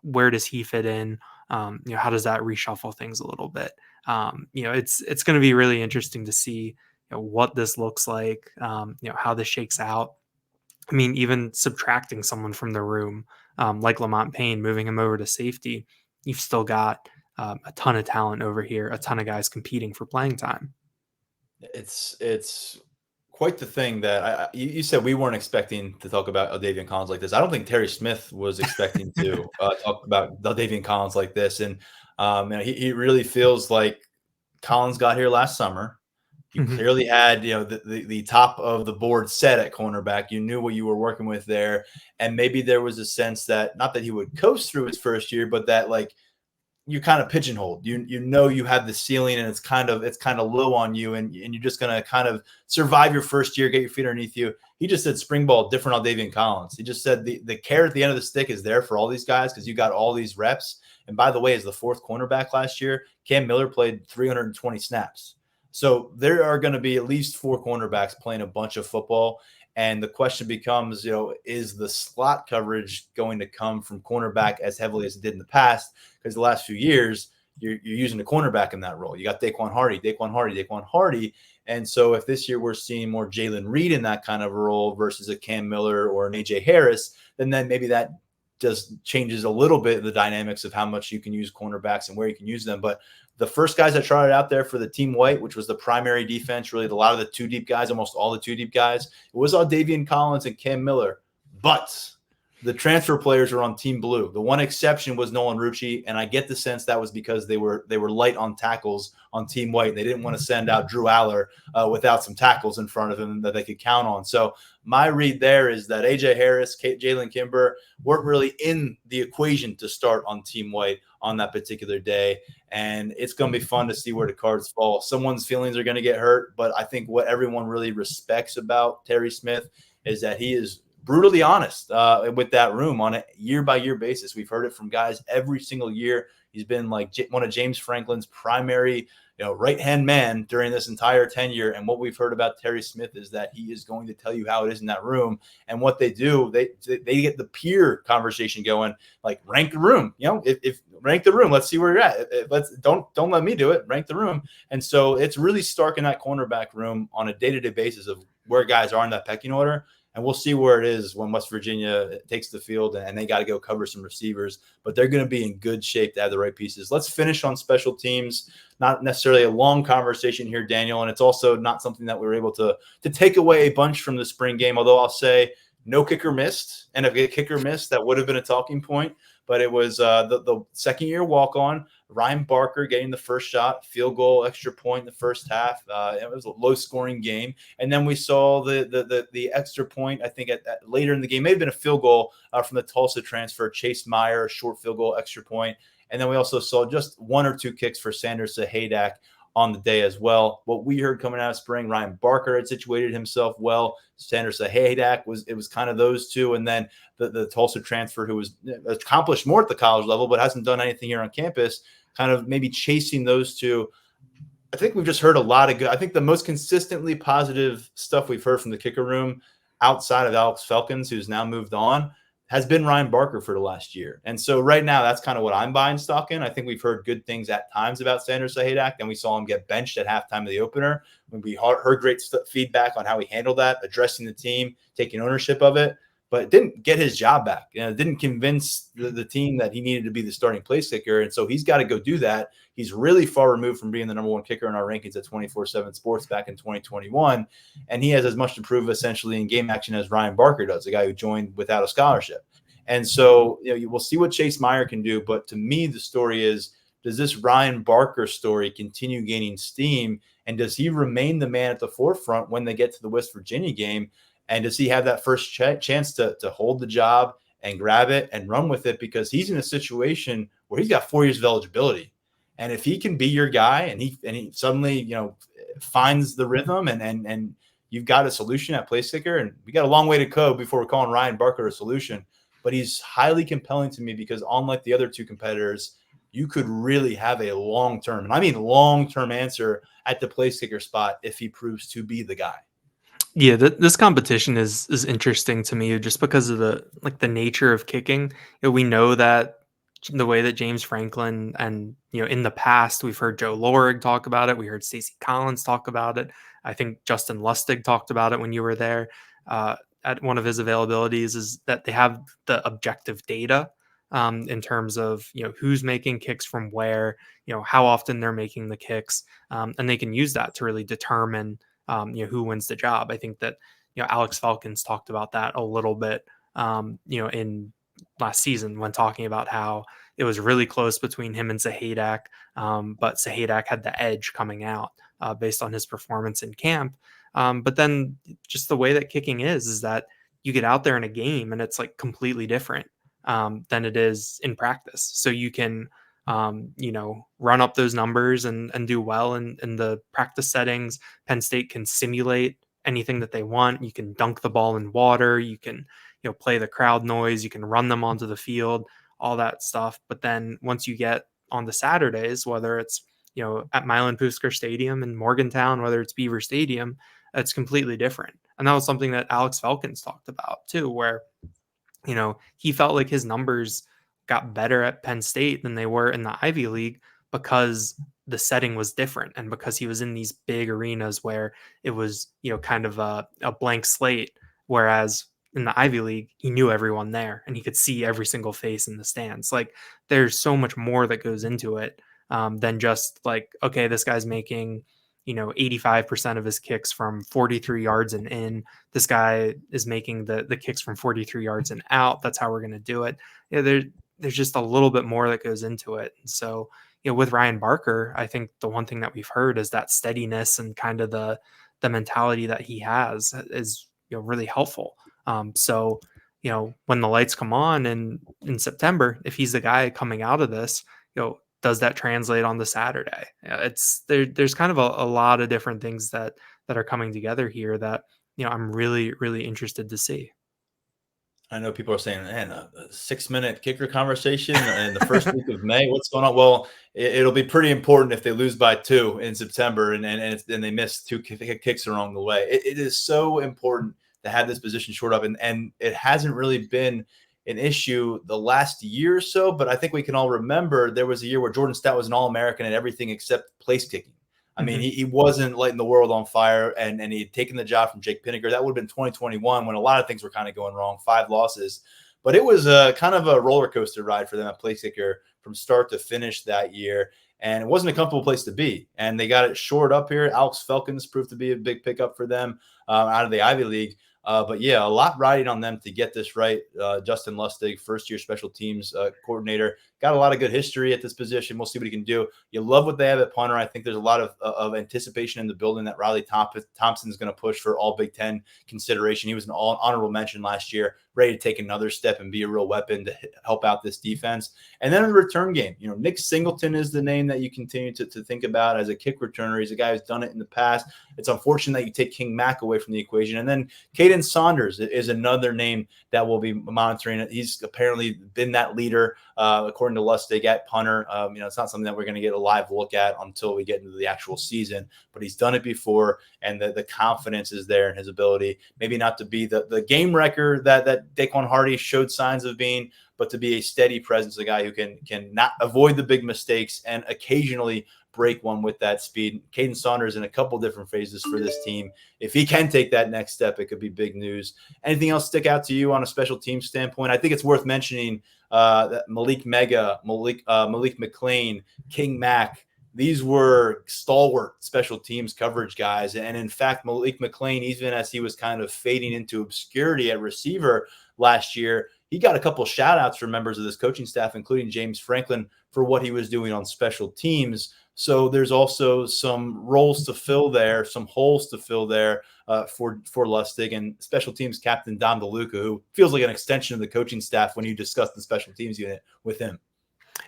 where does he fit in? How does that reshuffle things a little bit? It's going to be really interesting to see what this looks like, how this shakes out. I mean, even subtracting someone from the room, like Lamont Payne, moving him over to safety, you've still got a ton of talent over here, a ton of guys competing for playing time. It's quite the thing that you said we weren't expecting to talk about Davian Collins like this. I don't think Terry Smith was expecting to talk about Davian Collins like this. And he really feels like Collins got here last summer. You clearly had, the top of the board set at cornerback. You knew what you were working with there. And maybe there was a sense that, not that he would coast through his first year, but that like you kind of pigeonholed. You have the ceiling and it's kind of low on you, and you're just gonna kind of survive your first year, get your feet underneath you. He just said spring ball different on Davian Collins. He just said the carrot at the end of the stick is there for all these guys because you got all these reps. And by the way, as the 4th cornerback last year, Cam Miller played 320 snaps. So there are going to be at least 4 cornerbacks playing a bunch of football. And the question becomes, is the slot coverage going to come from cornerback as heavily as it did in the past? Because the last few years, you're using a cornerback in that role. You got Daquan Hardy. And so if this year we're seeing more Jalen Reed in that kind of role versus a Cam Miller or an AJ Harris, then maybe that just changes a little bit the dynamics of how much you can use cornerbacks and where you can use them. But the first guys that trotted out there for the team white, which was the primary defense, really a lot of the 2 deep guys, almost all the 2 deep guys, it was all Davian Collins and Cam Miller. But the transfer players were on team blue. The one exception was Nolan Rucci, and I get the sense that was because they were light on tackles on team white. They didn't want to send out Drew Aller without some tackles in front of him that they could count on. So my read there is that AJ Harris, Jalen Kimber weren't really in the equation to start on team white on that particular day. And it's going to be fun to see where the cards fall. Someone's feelings are going to get hurt, but I think what everyone really respects about Terry Smith is that he is brutally honest with that room on a year-by-year basis. We've heard it from guys every single year. He's been like one of James Franklin's primary right-hand man during this entire tenure. And what we've heard about Terry Smith is that he is going to tell you how it is in that room. And what they do, they get the peer conversation going, like rank the room. If rank the room, let's see where you're at. Let's don't let me do it. Rank the room. And so it's really stark in that cornerback room on a day-to-day basis of where guys are in that pecking order. And we'll see where it is when West Virginia takes the field and they got to go cover some receivers. But they're going to be in good shape to have the right pieces. Let's finish on special teams. Not necessarily a long conversation here, Daniel. And it's also not something that we were able to take away a bunch from the spring game, although I'll say no kicker missed. And if a kicker missed, that would have been a talking point. But it was the second-year walk-on, Ryan Barker getting the first shot, field goal, extra point in the first half. It was a low-scoring game. And then we saw the extra point, I think, later in the game. May have been a field goal from the Tulsa transfer, Chase Meyer, a short field goal, extra point. And then we also saw just one or two kicks for Sanders Sahadak on the day as well. What we heard coming out of spring, Ryan Barker had situated himself well. Sanders Sahadak was kind of those two. And then the Tulsa transfer, who was accomplished more at the college level, but hasn't done anything here on campus, kind of maybe chasing those two. I think we've just heard a lot of good. I think the most consistently positive stuff we've heard from the kicker room outside of Alex Falcons, who's now moved on, has been Ryan Barker for the last year. And so right now, that's kind of what I'm buying stock in. I think we've heard good things at times about Sanders Sahadak, and we saw him get benched at halftime of the opener. When we heard great feedback on how he handled that, addressing the team, taking ownership of it, but it didn't get his job back. It didn't convince the team that he needed to be the starting place kicker. And so he's got to go do that. He's really far removed from being the number one kicker in our rankings at 24/7 Sports back in 2021. And he has as much to prove essentially in game action as Ryan Barker does, a guy who joined without a scholarship. And so we'll see what Chase Meyer can do. But to me, the story is, does this Ryan Barker story continue gaining steam? And does he remain the man at the forefront when they get to the West Virginia game? And does he have that first chance to hold the job and grab it and run with it? Because he's in a situation where he's got 4 years of eligibility. And if he can be your guy and he suddenly, finds the rhythm and you've got a solution at place kicker, and we got a long way to go before we're calling Ryan Barker a solution. But he's highly compelling to me because unlike the other two competitors, you could really have a long-term, and I mean long-term answer at the place kicker spot if he proves to be the guy. Yeah, this competition is interesting to me just because of the nature of kicking. We know that the way that James Franklin and in the past we've heard Joe Lorig talk about it. We heard Stacey Collins talk about it. I think Justin Lustig talked about it when you were there at one of his availabilities. Is that they have the objective data in terms of who's making kicks from where, how often they're making the kicks, and they can use that to really determine who wins the job. I think that Alex Falcons talked about that a little bit in last season when talking about how it was really close between him and Sahadak, but Sahadak had the edge coming out based on his performance in camp. But then just the way that kicking is that you get out there in a game and it's like completely different than it is in practice. So you can run up those numbers and do well in the practice settings. Penn State can simulate anything that they want. You can dunk the ball in water. You can, play the crowd noise. You can run them onto the field, all that stuff. But then once you get on the Saturdays, whether it's, at Milan Puskar Stadium in Morgantown, whether it's Beaver Stadium, it's completely different. And that was something that Alex Falcons talked about too, where, he felt like his numbers got better at Penn State than they were in the Ivy League because the setting was different and because he was in these big arenas where it was, kind of a blank slate. Whereas in the Ivy League, he knew everyone there and he could see every single face in the stands. Like there's so much more that goes into it than just like, okay, this guy's making 85% of his kicks from 43 yards and in. This guy is making the kicks from 43 yards and out. That's how we're going to do it. There's just a little bit more that goes into it. And so, with Ryan Barker, I think the one thing that we've heard is that steadiness and kind of the mentality that he has is, really helpful. So, when the lights come on in September, if he's the guy coming out of this, does that translate on the Saturday? It's there's kind of a lot of different things that are coming together here that, I'm really, really interested to see. I know people are saying, man, a 6-minute kicker conversation in the first week of May. What's going on? Well, it'll be pretty important if they lose by 2 in September and they miss 2 kicks along the way. It is so important to have this position short up, and it hasn't really been an issue the last year or so. But I think we can all remember there was a year where Jordan Stout was an All-American at everything except place kicking. I mean, he wasn't lighting the world on fire, and he had taken the job from Jake Pinniger. That would have been 2021 when a lot of things were kind of going wrong, 5 losses. But it was a kind of a roller coaster ride for them at place kicker from start to finish that year. And it wasn't a comfortable place to be. And they got it shored up here. Alex Felkins proved to be a big pickup for them out of the Ivy League. But yeah, a lot riding on them to get this right. Justin Lustig, first-year special teams coordinator, got a lot of good history at this position. We'll see what he can do. You love what they have at punter. I think there's a lot of anticipation in the building that Riley Thompson is going to push for all Big Ten consideration. He was an honorable mention last year, ready to take another step and be a real weapon to help out this defense. And then in the return game, Nick Singleton is the name that you continue to think about as a kick returner. He's a guy who's done it in the past. It's unfortunate that you take King Mack away from the equation. And then Caden Saunders is another name that we'll be monitoring. He's apparently been that leader, according to Lustig, at punter. It's not something that we're going to get a live look at until we get into the actual season, but he's done it before, and the confidence is there in his ability. Maybe not to be the game wrecker that Daquan Hardy showed signs of being, but to be a steady presence, a guy who can not avoid the big mistakes and occasionally break one with that speed. Caden Saunders in a couple different phases for this team. If he can take that next step, it could be big news. Anything else stick out to you on a special team standpoint? I think it's worth mentioning that Malik McLean, King Mack, these were stalwart special teams coverage guys. And in fact, Malik McLean, even as he was kind of fading into obscurity at receiver last year, he got a couple of shout outs from members of this coaching staff, including James Franklin, for what he was doing on special teams. So there's also some roles to fill there, some holes to fill there for Lustig, and special teams captain Don DeLuca, who feels like an extension of the coaching staff when you discuss the special teams unit with him.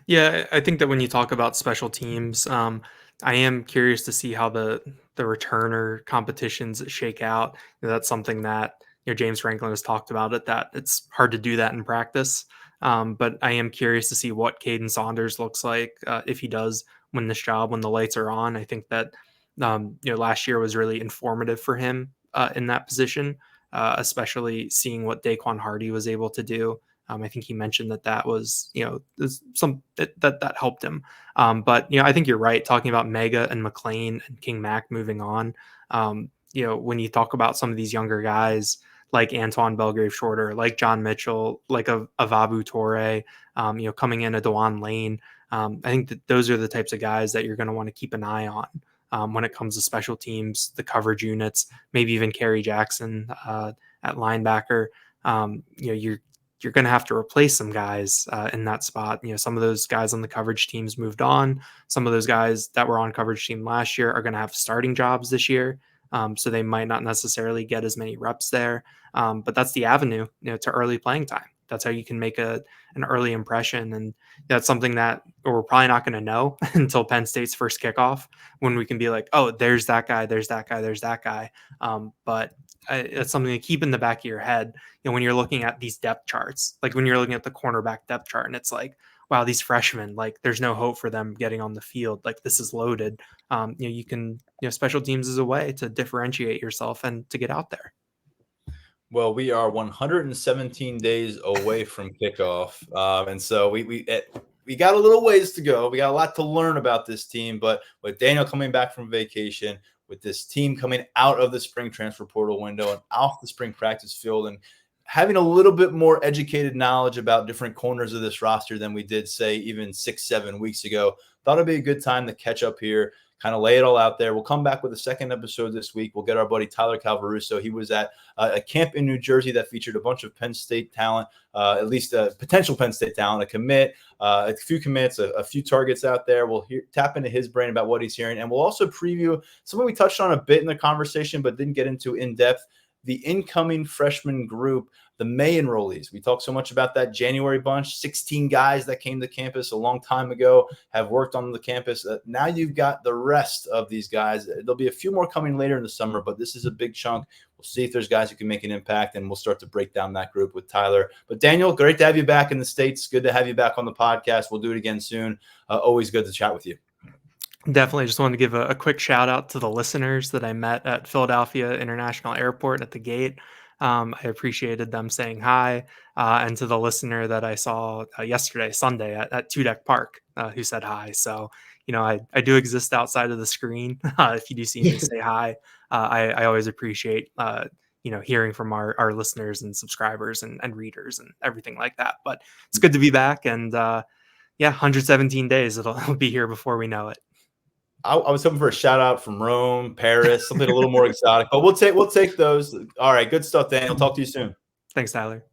Yeah, I think that when you talk about special teams, I am curious to see how the returner competitions shake out. That's something that James Franklin has talked about it, that it's hard to do that in practice. But I am curious to see what Caden Saunders looks like if he does win this job when the lights are on. I think that last year was really informative for him in that position, especially seeing what Daquan Hardy was able to do. I think he mentioned that was, that helped him. But I think you're right, talking about Mega and McLean and King Mack moving on. When you talk about some of these younger guys like Antoine Belgrave Shorter, like John Mitchell, like Avabu Torre, coming in a Dewan Lane. I think that those are the types of guys that you're going to want to keep an eye on when it comes to special teams, the coverage units, maybe even Kerry Jackson at linebacker. You're going to have to replace some guys in that spot. Some of those guys on the coverage teams moved on. Some of those guys that were on coverage team last year are going to have starting jobs this year. So they might not necessarily get as many reps there. But that's the avenue, to early playing time. That's how you can make an early impression. And that's something that we're probably not going to know until Penn State's first kickoff, when we can be like, oh, there's that guy, there's that guy, there's that guy. But it's something to keep in the back of your head, when you're looking at these depth charts, like when you're looking at the cornerback depth chart, and it's like, wow, these freshmen, like there's no hope for them getting on the field. Like this is loaded. You can, special teams is a way to differentiate yourself and to get out there. Well, we are 117 days away from kickoff, and so we got a little ways to go. We got a lot to learn about this team, but with Daniel coming back from vacation, with this team coming out of the spring transfer portal window and off the spring practice field, and having a little bit more educated knowledge about different corners of this roster than we did, say, even 6-7 weeks ago, thought it'd be a good time to catch up here, kind of lay it all out there. We'll come back with a second episode this week. We'll get our buddy Tyler Calvaruso. He was at a camp in New Jersey that featured a bunch of Penn State talent, at least a potential Penn State talent, a commit, a few commits, a few targets out there. We'll tap into his brain about what he's hearing. And we'll also preview something we touched on a bit in the conversation, but didn't get into in depth: the incoming freshman group, the May enrollees. We talked so much about that January bunch, 16 guys that came to campus a long time ago, have worked on the campus. Now you've got the rest of these guys. There'll be a few more coming later in the summer, but this is a big chunk. We'll see if there's guys who can make an impact, and we'll start to break down that group with Tyler. But Daniel, great to have you back in the States. Good to have you back on the podcast. We'll do it again soon. Always good to chat with you. Definitely just wanted to give a quick shout out to the listeners that I met at Philadelphia International Airport at the gate. I appreciated them saying hi. And to the listener that I saw yesterday, Sunday, at Two Deck Park, who said hi. So, I do exist outside of the screen. If you do see me, say hi. I always appreciate, hearing from our listeners and subscribers and readers and everything like that. But it's good to be back. And 117 days. It'll be here before we know it. I was hoping for a shout out from Rome, Paris, something a little more exotic, but we'll take those. All right, good stuff, Daniel. Talk to you soon. Thanks, Tyler.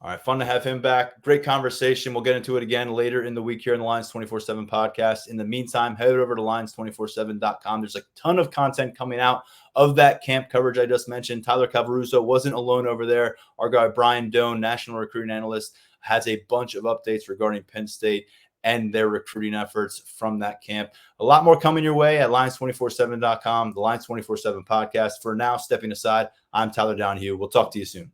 All right, fun to have him back. Great conversation. We'll get into it again later in the week here in the Lions 24/7 podcast. In the meantime, head over to lions247.com. There's a ton of content coming out of that camp coverage I just mentioned. Tyler Cavaruso wasn't alone over there. Our guy Brian Doan, national recruiting analyst, has a bunch of updates regarding Penn State and their recruiting efforts from that camp. A lot more coming your way at lions247.com, the Lions 24/7 podcast. For now, stepping aside, I'm Tyler Donahue. We'll talk to you soon.